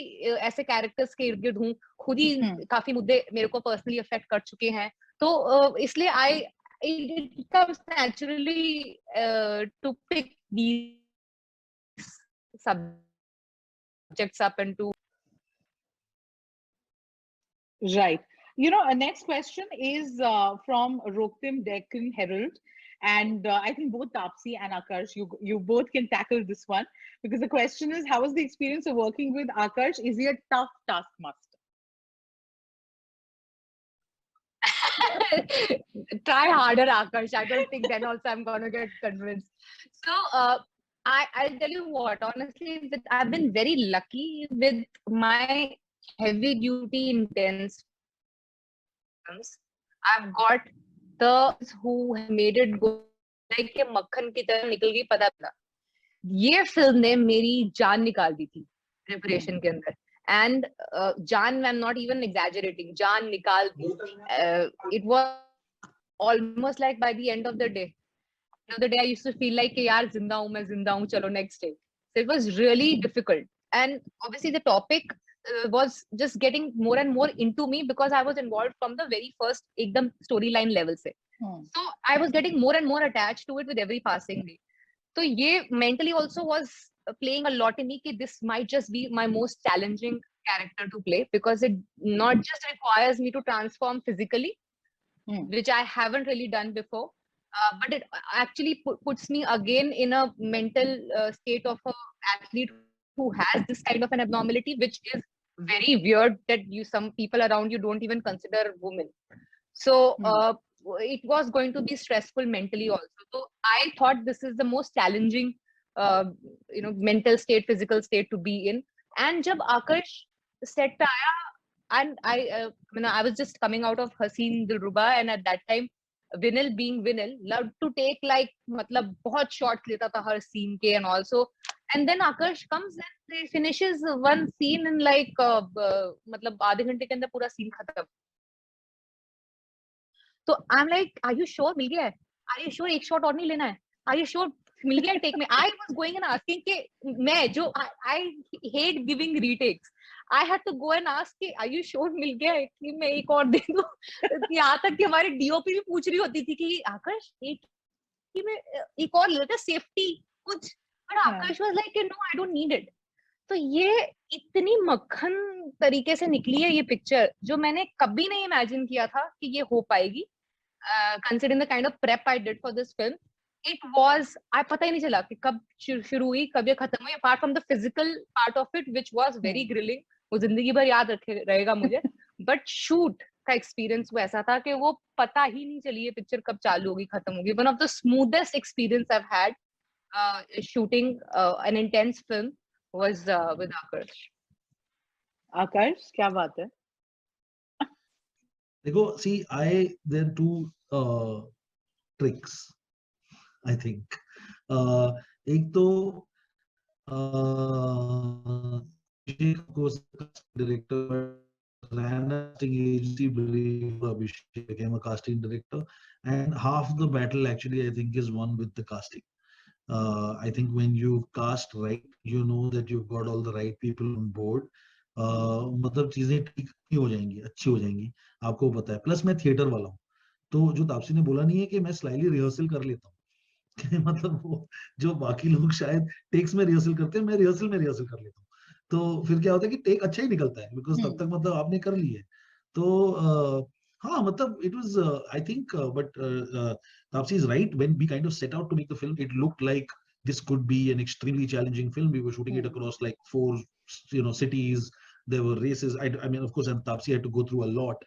ऐसे characters के इर्द-गिर्द हूँ, खुद ही काफी मुद्दे मेरे को पर्सनली अफेक्ट कर चुके हैं, तो इसलिए it comes naturally to pick these subjects projects up into. Right. You know, next question is from Roktim Deccan Herald. And I think both Taapsee and Akash, you both can tackle this one, because the question is, how was the experience of working with Akash? Is he a tough taskmaster? Try harder, Akash. I don't think then also I'm gonna get convinced. So I'll tell you what, honestly, I've been very lucky with my heavy duty intense films. I've got the who have made it go like के मक्खन की तरह निकल गई पता चला. ये film ने मेरी जान निकाल दी थी प्रिपरेशन के अंदर. And Jan, I'm not even exaggerating. Jan nikal di. It was almost like by the end of the day, I used to feel like, yaar, zinda hu, main zinda hu, chalo next day. So it was really difficult. And obviously the topic was just getting more and more into me because I was involved from the very first ekdam storyline level se. So I was getting more and more attached to it with every passing day. So ye mentally also was playing a lot in me that this might just be my most challenging character to play, because it not just requires me to transform physically, which I haven't really done before, but it actually puts me again in a mental state of an athlete who has this kind of an abnormality, which is very weird that some people around you don't even consider women. So it was going to be stressful mentally also. So I thought this is the most challenging mental state, physical state to be in. And jab Akash set pe aaya, and I was just coming out of Haseen Dilruba, and at that time Vinil being Vinil loved to take like matlab bahut shots leta tha har scene ke, and also, and then Akash comes and he finishes one scene in like matlab आधे घंटे के अंदर पूरा scene खत्म. So I'm like, are you sure मिल गया है? Are you sure एक shot और नहीं लेना है? Are you sure मिल गया है take में? I was going and asking कि मैं जो I hate giving retakes. I had to go and ask कि are you sure मिल गया है कि मैं एक और दे दूँ? यहाँ तक कि हमारी DOP भी पूछ रही होती थी कि आकाश एक और लेते safety कुछ, but Akash was like no, I don't need it. तो ये इतनी मक्खन तरीके से निकली है ये पिक्चर, जो मैंने कभी नहीं इमेजिन किया था कि ये हो पाएगी. Considering the kind of prep I did for this film, it was, I पता ही नहीं चला कि कब शुरू हुई कब ये खत्म हुई, apart from the physical part of it which was very grilling, वो जिंदगी भर याद रहेगा मुझे. But shoot का experience वो ऐसा था कि वो पता ही नहीं चली ये पिक्चर कब चालू होगी खत्म होगी. One of the smoothest experience I've had shooting an intense film was with Akash. Akash, क्या बात है? देखो, see, there are two tricks, I think. एक तो director ran a casting agency before Abhishek became a casting director, and half the battle actually I think is won with the casting. I think when you cast right, you know that you've got all the right people on board. मतलब चीजें ठीक हो जाएंगी, अच्छी हो जाएंगी, आपको पता है. प्लस मैं थिएटर वाला हूँ, तो जो तापसी ने बोला नहीं है कि मैं स्लाइटली रिहर्सल कर लेता हूँ. मतलब वो जो बाकी लोग शायद टेक्स में रिहर्सल करते हैं, मैं रिहर्सल में रिहर्सल कर लेता हूँ. तो फिर क्या होता है कि टेक अच्छा ही निकलता है, बिकॉज तब तक मतलब आपने कर ली है. तो हाँ, मतलब it was I think but Taapsee is right. When we kind of set out to make the film, it looked like this could be an extremely challenging film. We were shooting it across like 4 cities. There were races. I mean, of course, and Taapsee had to go through a lot.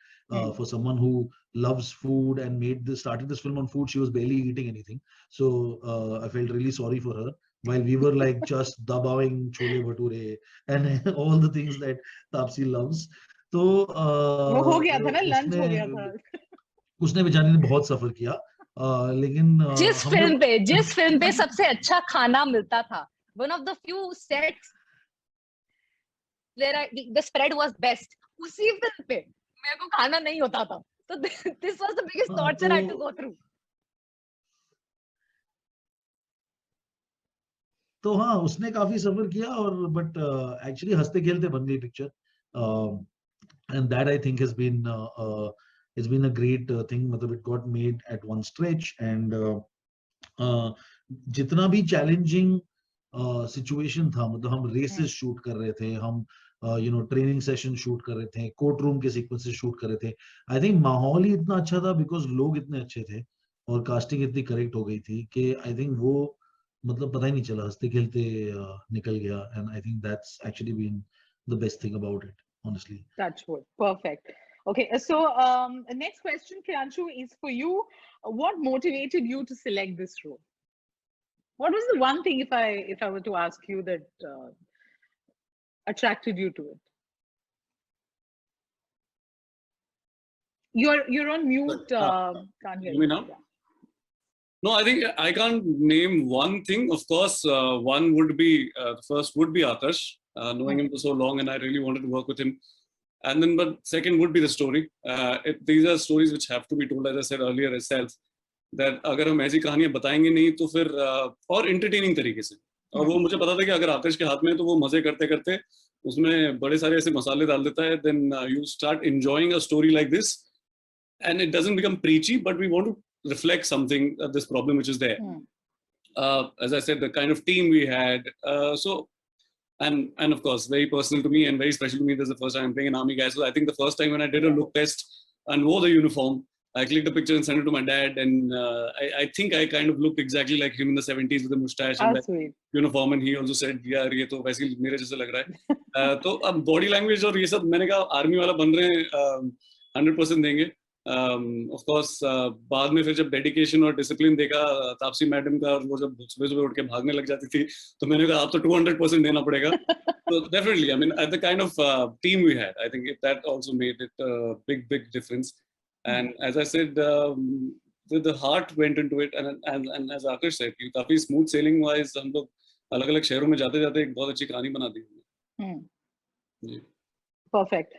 For someone who loves food and started this film on food, she was barely eating anything. So I felt really sorry for her. While we were like just dabawing chole bhature and all the things that Taapsee loves. तो वो हो गया था ना, lunch हो गया था. उसने बेचारी ने बहुत सफर किया, लेकिन जिस फिल्म पे सबसे अच्छा खाना मिलता था, one of the few sets where the spread was best, उसी फिल्म पे मेरे को खाना नहीं होता था. तो this was the biggest torture I had to go through. तो हाँ, उसने काफी सफर किया, और बट एक्चुअली हंसते खेलते बन गई picture. And that I think has been a great thing. मतलब it got made at one stretch, and जितना भी challenging सिचुएशन था, मतलब हम रेसेस शूट कर रहे थे, हम ट्रेनिंग सेशन शूट कर रहे थे, कोर्ट रूम के सीक्वेंसेस शूट कर रहे थे। आई थिंक माहौल ही इतना अच्छा था बिकॉज लोग इतने अच्छे थे और कास्टिंग इतनी करेक्ट हो गई थी कि आई थिंक वो मतलब पता ही नहीं चला, हंसते खेलते निकल गया। And I think that's actually been the best thing about it, honestly. Touch wood. Perfect. Okay, so next question, Priyanshu, is for you. What motivated you to select this role? What was the one thing, if I were to ask you, that attracted you to it? You're on mute. Can't hear You mean now? Yeah. No, I think I can't name one thing. Of course, one would be first would be Aakash, knowing him for so long, and I really wanted to work with him. And then, but second would be the story. These are stories which have to be told, as I said earlier itself, that अगर हम ऐसी कहानियां बताएंगे नहीं तो फिर और entertaining तरीके से, और वो मुझे पता था कि अगर आकाश के हाथ में है तो वो मजे करते करते उसमें बड़े सारे ऐसे मसाले डाल देता है, then you start enjoying a story like this, and it doesn't become preachy, but we want to reflect something, this problem which is there. As I said, the kind of team we had, so and of course very personal to me and very special to me. This is the first time I'm playing an army guy, so I think the first time when I did a look test and wore the uniform, I clicked a picture and sent it to my dad, and I think I kind of looked exactly like him in the 70s with the mustache and that uniform, and he also said, "यार ये तो वैसे ही मेरे जैसे लग रहा है." तो अब body language और ये सब मैंने कहा आर्मी वाला बन रहे हैं, 100% देंगे. Of course, बाद में फिर जब डेडिकेशन और डिसिप्लिन देखा तापसी मैडम का, और वो जब सुबह सुबह उठ के भागने लग जाती थी, तो मैंने कहा आप तो 200% देना पड़ेगा. So definitely, I mean, at the kind of team we had, I think that also made it a big difference. And as I said, the heart went into it, and as Akash said, काफी smooth sailing wise हम लोग अलग अलग शहरों में जाते जाते एक बहुत अच्छी कहानी बना दी. Perfect.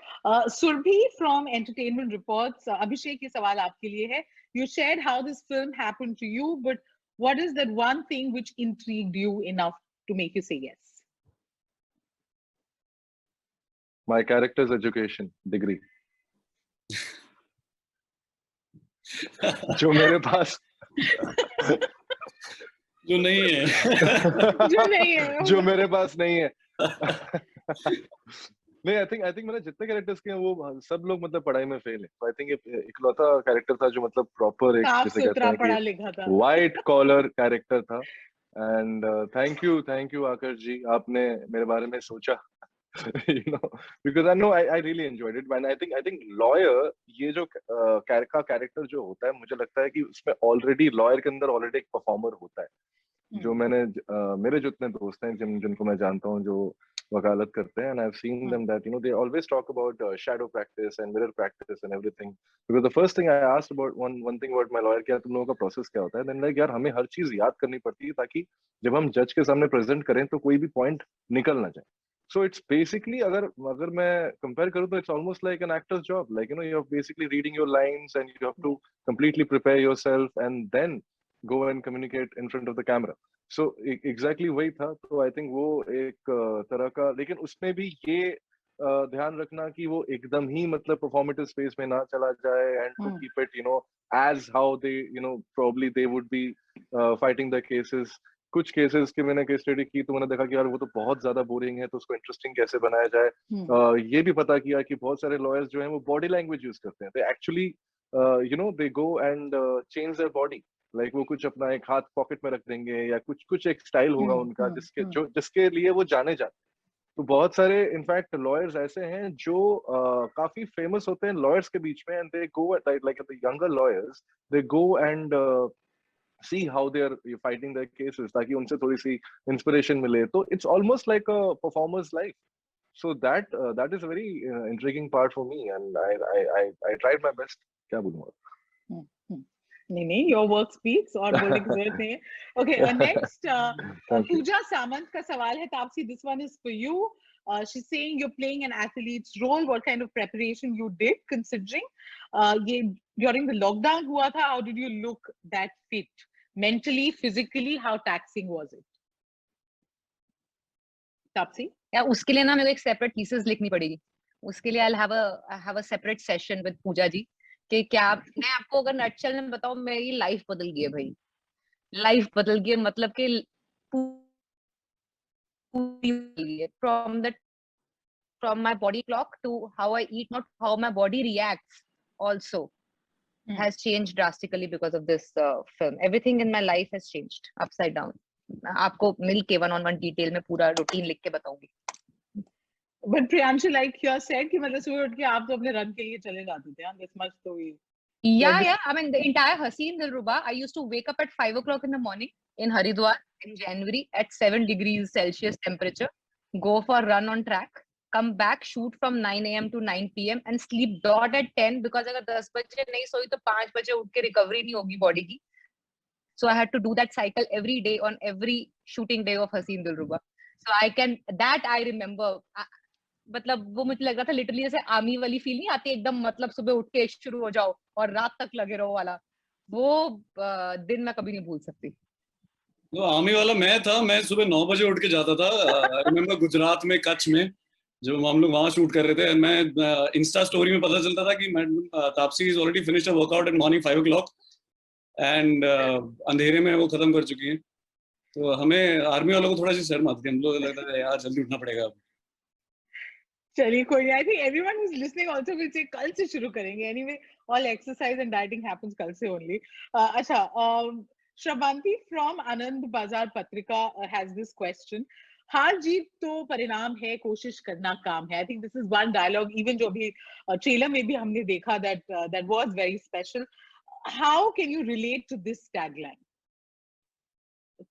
Surbhi from Entertainment Reports, Abhishek, ये सवाल आपके लिए है. You shared how this film happened to you, but what is that one thing which intrigued you enough to make you say yes? My character's education degree. जो मेरे पास जो नहीं है जो मेरे पास नहीं है. नहीं, I think मैंने जितने कैरेक्टर्स किए हैं वो सब लोग मतलब पढ़ाई में फेल है. तो I think इकलौता कैरेक्टर था जो मतलब प्रॉपर एक जिसे कहते हैं कि व्हाइट कॉलर कैरेक्टर था. एंड थैंक यू आकाश जी, आपने मेरे बारे में सोचा. because I really enjoyed it, and I think lawyer, ये जो कैरेक्टर जो होता है, मुझे लगता है कि उसमें ऑलरेडी लॉयर के अंदर ऑलरेडी एक परफॉर्मर होता है. जो मेरे जितने दोस्त हैं जिनको मैं जानता हूँ जो वकालत करते हैं, and I've seen them that they always talk about shadow practice and mirror practice and everything. Because the first thing I asked about one thing about my lawyer, क्या तुम लोगों का प्रोसेस क्या होता है? Then like यार हमें हर चीज याद करनी पड़ती है ताकि जब हम जज के सामने प्रेजेंट करें तो कोई भी पॉइंट निकल ना जाए. So it's basically, अगर मैं compare करूँ तो it's almost like an actor's job. Like you're basically reading your lines and you have to completely prepare yourself and then go and communicate in front of the camera. So exactly वही था. तो I think वो एक तरह का, लेकिन उसमें भी ये ध्यान रखना कि वो एकदम ही मतलब performative space में ना चला जाए, and to keep it as how they probably they would be fighting the cases. कुछ केसेस की मैंने केस स्टडी की तो मैंने देखा कि यार वो तो बहुत ज्यादा बोरिंग है, तो उसको इंटरेस्टिंग कैसे बनाया जाए. ये भी पता किया कि बहुत सारे लॉयर्स जो हैं वो बॉडी लैंग्वेज यूज करते हैं. They actually they go and change their body. Like वो कुछ अपना एक हाथ पॉकेट में रख देंगे या कुछ एक स्टाइल होगा उनका जिसके लिए वो जाने जाते हैं. तो बहुत सारे इनफैक्ट लॉयर्स ऐसे हैं जो काफी फेमस होते हैं लॉयर्स के बीच में, and they go like the younger lawyers, they go and see how they are fighting their cases ताकि उनसे थोड़ी सी inspiration मिले. तो it's almost like a performer's life. So that is a very intriguing part for me, and I tried my best. क्या बोलूँगा? नहीं, your work speaks और बोलने की जरूरत नहीं है. Okay, next Pooja Samant का सवाल है Taapsee. This one is for you. She's saying you're playing an athlete's role. What kind of preparation you did, considering ये during the lockdown हुआ था? How did you look that fit? Mentally, physically, how taxing was it? Taapsee? या उसके लिए ना मेरे को एक सेपरेट थीसिस लिखनी पड़ेगी. उसके लिए I'll have a separate session with पूजा जी कि क्या मैं आपको अगर नटशेल में बताऊं, मेरी लाइफ बदल गई है भाई. लाइफ बदल गई मतलब कि from my body clock to how I eat, not how my body reacts also has changed drastically because of this film. Everything in my life has changed upside down. आपको मिलके one on one detail में पूरा routine लिख के बताऊंगी. But Priyanshu, like you said कि मतलब सुबह उठ के आप तो अपने run के लिए चले जाते थे, this much तो we. Yeah. I mean, the entire Haseen Dilruba, I used to wake up at 5 o'clock in the morning in Haridwar in January at 7 degrees Celsius temperature, go for a run on track, come back, shoot from 9 a.m. to 9 p.m. and sleep dot at 10 because अगर 10 बजे नहीं सोई तो 5 बजे उठ के recovery नहीं होगी body की. So I had to do that cycle every day on every shooting day of Haseen Dilruba. So I remember. मतलब वो मुझे लग रहा था लिटरली जैसे आर्मी वाली फील नहीं आती एकदम, मतलब सुबह उठ के शुरू हो जाओ और रात तक लगे रहो वाला, वो दिन मैं कभी नहीं भूल सकती. तो आर्मी वाला मैं था, मैं सुबह 9 बजे उठ के जाता था. आई रिमेम्बर गुजरात में, कच्छ में, जो हम लोग वहां शूट कर रहे थे, मैं इंस्टा स्टोरी में पता चलता था कि Taapsee is already finished a workout eight morning 5 o'clock and अंधेरे में वो खत्म कर चुकी है. तो हमें आर्मी वालों को थोड़ा सी शर्म आती है, हम लोग लगता है यार जल्दी उठना पड़ेगा. चलिए कोई नहीं. I think everyone who's listening also will say कल से शुरू करेंगे. Anyway, all exercise and dieting happens कल से only. अच्छा, Shravanti from Anand Bazar Patrika has this question. हार जीत तो परिणाम है, कोशिश करना काम है. I think this is one dialogue even जो भी trailer में भी हमने देखा that was very special. How can you relate to this tagline?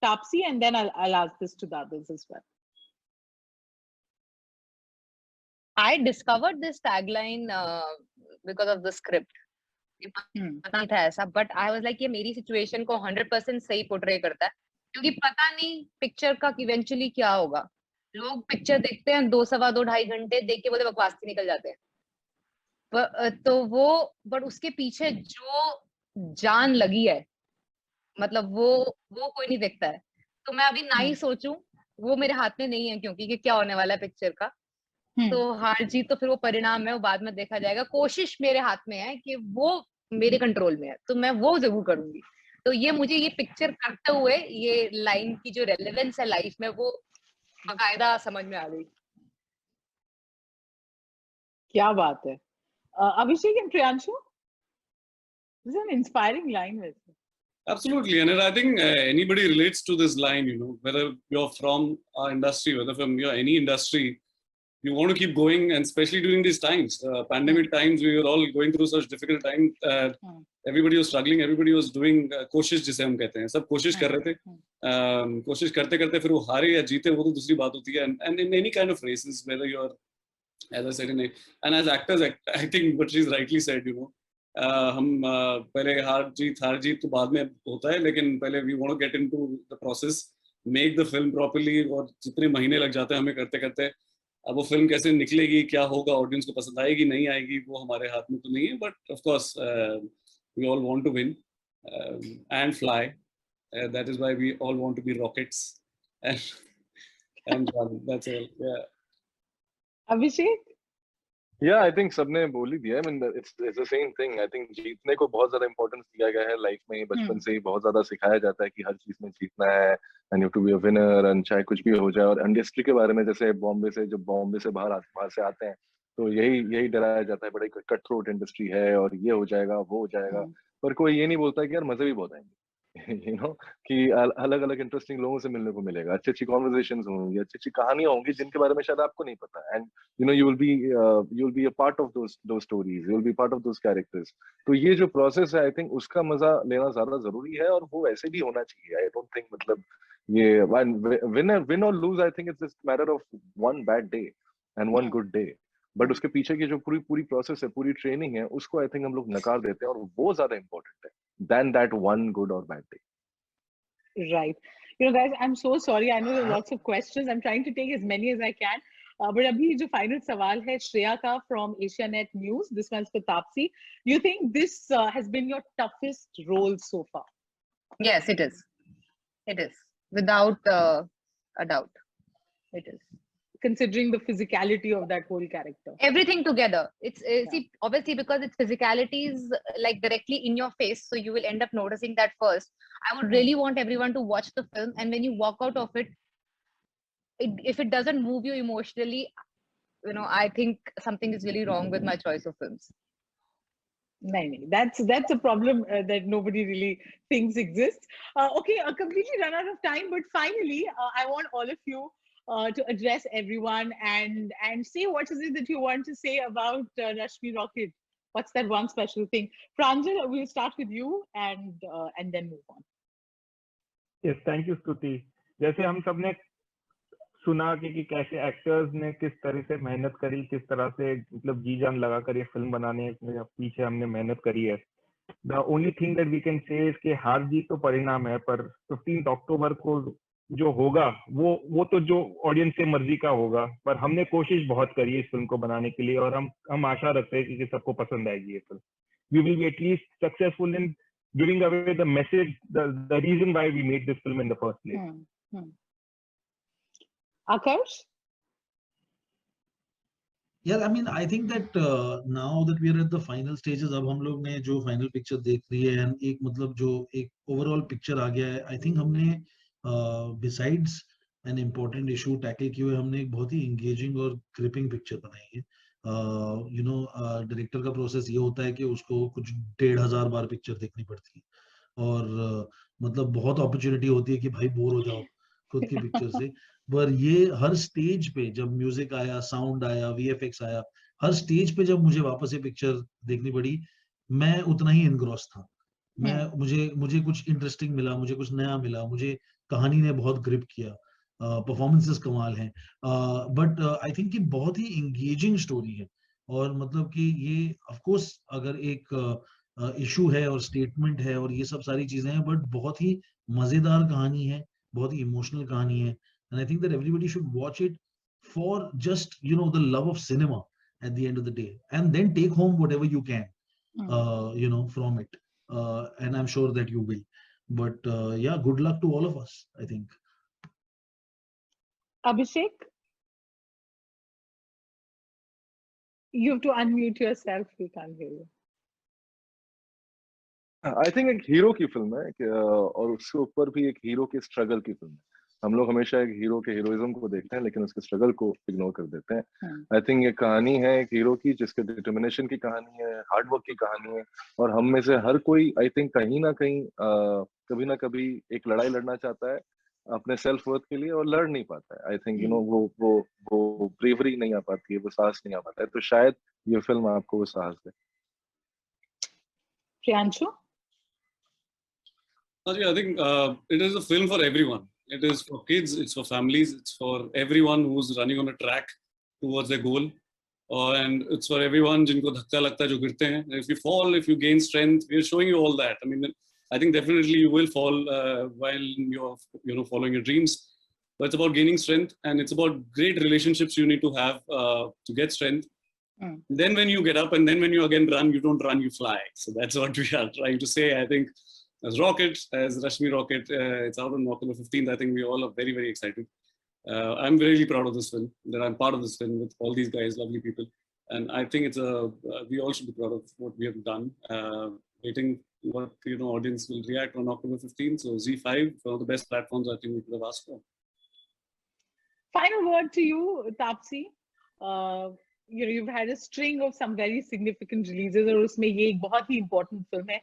Taapsee, and then I'll ask this to the others as well. I discovered this tagline because of the script. पता नहीं था ऐसा, but I was like ये मेरी situation को 100% सही portray करता है, क्योंकि पता नहीं पिक्चर का इवेंचुअली क्या होगा. लोग पिक्चर देखते हैं 2, सवा 2, 2.5 घंटे देख के बोले बकवास से निकल जाते हैं. तो वो बट उसके पीछे जो जान लगी है, मतलब वो कोई नहीं देखता है. तो मैं अभी ना ही सोचूं, वो मेरे हाथ में नहीं है क्योंकि कि क्या होने वाला है पिक्चर का. तो हार जीत तो फिर वो परिणाम है, वो बाद में देखा जाएगा. कोशिश मेरे हाथ में है कि वो मेरे कंट्रोल में है, तो मैं वो जरूर करूंगी. तो ये मुझे ये पिक्चर करते हुए ये लाइन की जो रेलेवेंस है लाइफ में, वो बाकायदा समझ में आ गई. क्या बात है. Abhishek and Priyanshu, this is an inspiring line. Absolutely, and I think anybody relates to this line, you know, whether you're from our industry, whether from your any industry, you want to keep going, and especially during these times, pandemic times, we were all going through such difficult times. Everybody was struggling, everybody was doing कोशिश जिसे हम कहते हैं, सब कोशिश कर रहे थे. कोशिश करते करते फिर वो हारे या जीते वो तो दूसरी बात होती है. And in any kind of races, whether you're, as I said, and as actors, I think what she's rightly said, you know, हम पहले हार जीत तो बाद में होता है, लेकिन पहले we want to get into the process, make the film properly, और जितने महीने लग जाते हैं हमें करते करते, अब वो फिल्म कैसे निकलेगी, क्या होगा, ऑडियंस को पसंद आएगी नहीं आएगी, वो हमारे हाथ में तो नहीं है. But of course we all want to win and fly. That is why we all want to be rockets and that's all. या अभिषेक? Yeah, I think सबने बोल ही दिया. I mean, it's the same thing. I think जीतने को बहुत ज्यादा importance दिया गया है लाइफ में. बचपन से ही बहुत ज्यादा सिखाया जाता है कि हर चीज में जीतना है, and you have to be a winner, and चाहे कुछ भी हो जाए. और इंडस्ट्री के बारे में, जैसे बॉम्बे से बाहर से आते हैं, तो यही डराया जाता है, बड़ा कट थ्रोट इंडस्ट्री है और ये हो जाएगा वो हो जाएगा. पर कोई ये नहीं बोलता कि यार मजे भी बहुत आएंगे. You know, कि अलग अलग इंटरेस्टिंग लोगों से मिलने को मिलेगा, अच्छी अच्छी कॉन्वर्सेशंस होंगी, अच्छी अच्छी कहानियां होंगी जिनके बारे में शायद आपको नहीं पता. And you know you will be a part of those stories, you will be part of those characters. तो ये जो प्रोसेस है, आई थिंक उसका मजा लेना ज्यादा जरूरी है, और वो ऐसे भी होना चाहिए. आई डोंट थिंक मतलब ये विन और lose, I think it's just matter of one bad day and one good day. But उसके पीछे की जो पूरी प्रोसेस है, पूरी ट्रेनिंग है, उसको आई थिंक हम लोग नकार देते हैं, और वो ज्यादा इंपॉर्टेंट है than that one good or bad day. Right. You know, guys, I'm so sorry. I know there are lots of questions. I'm trying to take as many as I can. But abhi jo final sawal hai Shreya ka from Asianet News. This one's for Taapsee. You think this has been your toughest role so far? Yes, it is. It is. Without a doubt. It is. Considering the physicality of that whole character. Everything together. It's see, obviously because its physicality is like directly in your face, so you will end up noticing that first. I would really want everyone to watch the film, and when you walk out of it, if it doesn't move you emotionally, you know, I think something is really wrong with my choice of films. No, that's a problem that nobody really thinks exists. Okay, completely run out of time, but finally, I want all of you to address everyone and say what is it that you want to say about Rashmi Rocket. What's that one special thing? Pranjal, we'll start with you and then move on. Yes, thank you, Stuti. जैसे हम सब ने सुना कि कैसे actors ने किस तरह से मेहनत करी, किस तरह से मतलब जी जान लगाकर ये फिल्म बनाने में पीछे हमने मेहनत करी है. The only thing that we can say is कि हार जीत तो परिणाम है, पर 15 अक्टूबर को जो होगा वो तो जो ऑडियंस से मर्जी का होगा, पर हमने कोशिश बहुत करी है इस फिल्म को बनाने के लिए और हम आशा रखते हैं कि सबको पसंद आएगी ये film. We will be at least successful in giving away the message, the reason why we made this film in the first place. Akash? Yeah, I mean, I think that now that we are at the final stages, अब हम लोग ने जो final picture देख रही है and एक मतलब जो एक overall picture आ गया है, I think हमने besides an important issue tackle किए हुए, हमने एक बहुत ही engaging और gripping picture बनाई है. You know, director का process ये होता है कि उसको कुछ 1500 बार picture देखनी पड़ती है और मतलब बहुत opportunity होती है कि भाई बोर हो जाओ खुद की picture से. पर ये हर स्टेज पे जब म्यूजिक आया, साउंड आया, वीएफएक्स आया, हर स्टेज पे जब मुझे वापस ये पिक्चर देखनी पड़ी, मैं उतना ही इनग्रॉस था. मुझे कुछ इंटरेस्टिंग मिला, मुझे कुछ नया मिला, मुझे कहानी ने बहुत ग्रिप किया, परफॉर्मेंसेस कमाल हैं, बट आई थिंक कि बहुत ही एंगेजिंग स्टोरी है और मतलब कि ये ऑफ कोर्स अगर एक इशू है और स्टेटमेंट है और ये सब सारी चीजें हैं, बट बहुत ही मजेदार कहानी है, बहुत ही इमोशनल कहानी है. And I think that everybody should watch it for just, you know, the love of cinema at the end of the day, and then take home whatever you can, you know, from it. And I'm sure that you will. But yeah, good luck to all of us, I think. Abhishek? You have to unmute yourself. We can't hear you. I think एक hero की film है और उसके ऊपर भी एक hero के struggle की फिल्म है. हम लोग हमेशा एक हीरो के हीरोइज्म को देखते हैं लेकिन उसके स्ट्रगल को इग्नोर कर देते हैं. आई थिंक ये कहानी है एक हीरो की जिसके डिटर्मिनेशन की कहानी है, हार्डवर्क की कहानी है और हम में से हर कोई आई थिंक कहीं ना कहीं कभी ना कभी एक लड़ाई लड़ना चाहता है अपने सेल्फ वर्थ के लिए और लड़ नहीं पाता है. आई थिंक यू नो वो ब्रेवरी नहीं आ पाती है, वो साहस नहीं आ पाता है. तो शायद ये फिल्म आपको वो साहस दे. Priyanshu? I think it is a film for everyone. It is for kids, it's for families, it's for everyone who's running on a track towards their goal. And it's for everyone jinko dhakka lagta hai, jo girte hain. If you fall, if you gain strength, we're showing you all that. I mean, I think definitely you will fall while you're following your dreams. But it's about gaining strength and it's about great relationships you need to have to get strength. Then when you get up and then when you again run, you don't run, you fly. So that's what we are trying to say, I think. As Rocket, as Rashmi Rocket, it's out on October 15th. I think we all are very, very excited. I'm really proud of this film, that I'm part of this film with all these guys, lovely people. And I think we all should be proud of what we have done. Waiting what, audience will react on October 15th. So Z5, one of the best platforms I think we could have asked for. Final word to you, Taapsee. You've had a string of some very significant releases और उसमें ये एक बहुत ही important film है.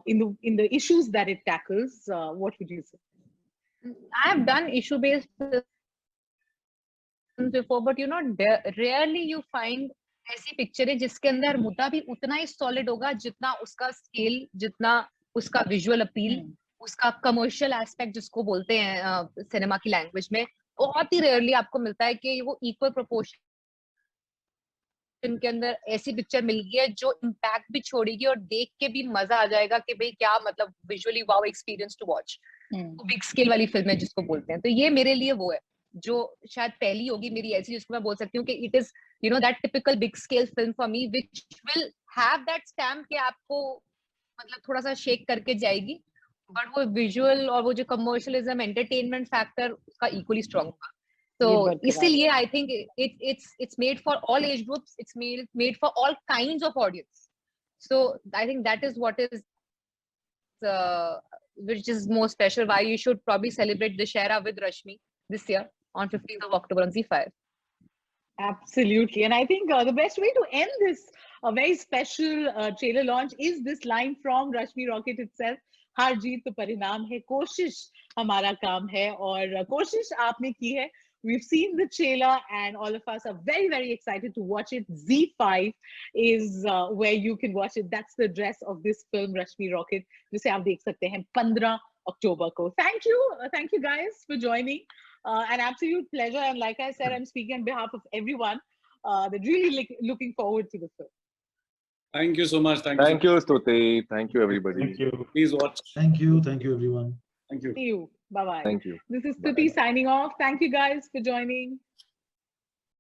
In the issues that it tackles, what would you say? I have done issue-based films before, but rarely you find ऐसी picture है जिसके अंदर मुद्दा भी उतना ही solid होगा जितना उसका scale, जितना उसका visual appeal, उसका commercial aspect जिसको बोलते हैं सिनेमा की लैंग्वेज में. बहुत ही rarely आपको मिलता है कि वो equal proportion के अंदर ऐसी पिक्चर मिल गई है जो इम्पैक्ट भी छोड़ेगी और देख के भी मजा आ जाएगा कि भाई क्या मतलब visually wow experience to watch. Big scale वाली फिल्म है जिसको बोलते हैं. तो ये मेरे लिए वो है जो शायद पहली होगी मेरी ऐसी जिसको मैं बोल सकती हूँ कि it is that typical big scale film for me which will have that stamp कि आपको मतलब थोड़ा सा शेक करके जाएगी, बट वो विजुअल और वो जो कमर्शियलिज्म एंटरटेनमेंट फैक्टर उसका इक्वली स्ट्रांग होगा. So इसीलिए I think it's made for all age groups. It's made for all kinds of audience. So I think that is what is which is more special. Why you should probably celebrate Dussehra with Rashmi this year. on 15th of October on ZEE5. Absolutely. And I think the best way to end this very special trailer launch is this line from Rashmi Rocket itself. हार जीत तो परिणाम है, कोशिश हमारा काम है, और कोशिश आपने की है. We've seen the trailer and all of us are very, very excited to watch it. ZEE5 is where you can watch it. That's the address of this film, Rashmi Rocket, जिसे आप देख सकते हैं 15 अक्टूबर को. Thank you guys for joining. An absolute pleasure. And like I said, I'm speaking on behalf of everyone. They're really looking forward to the film. Thank you so much. Thank you, Stuti. Thank you, everybody. Thank you. Please watch. Thank you everyone. Thank you. See you. Bye-bye. Thank you. This is Bye. Stuti signing off. Thank you guys for joining.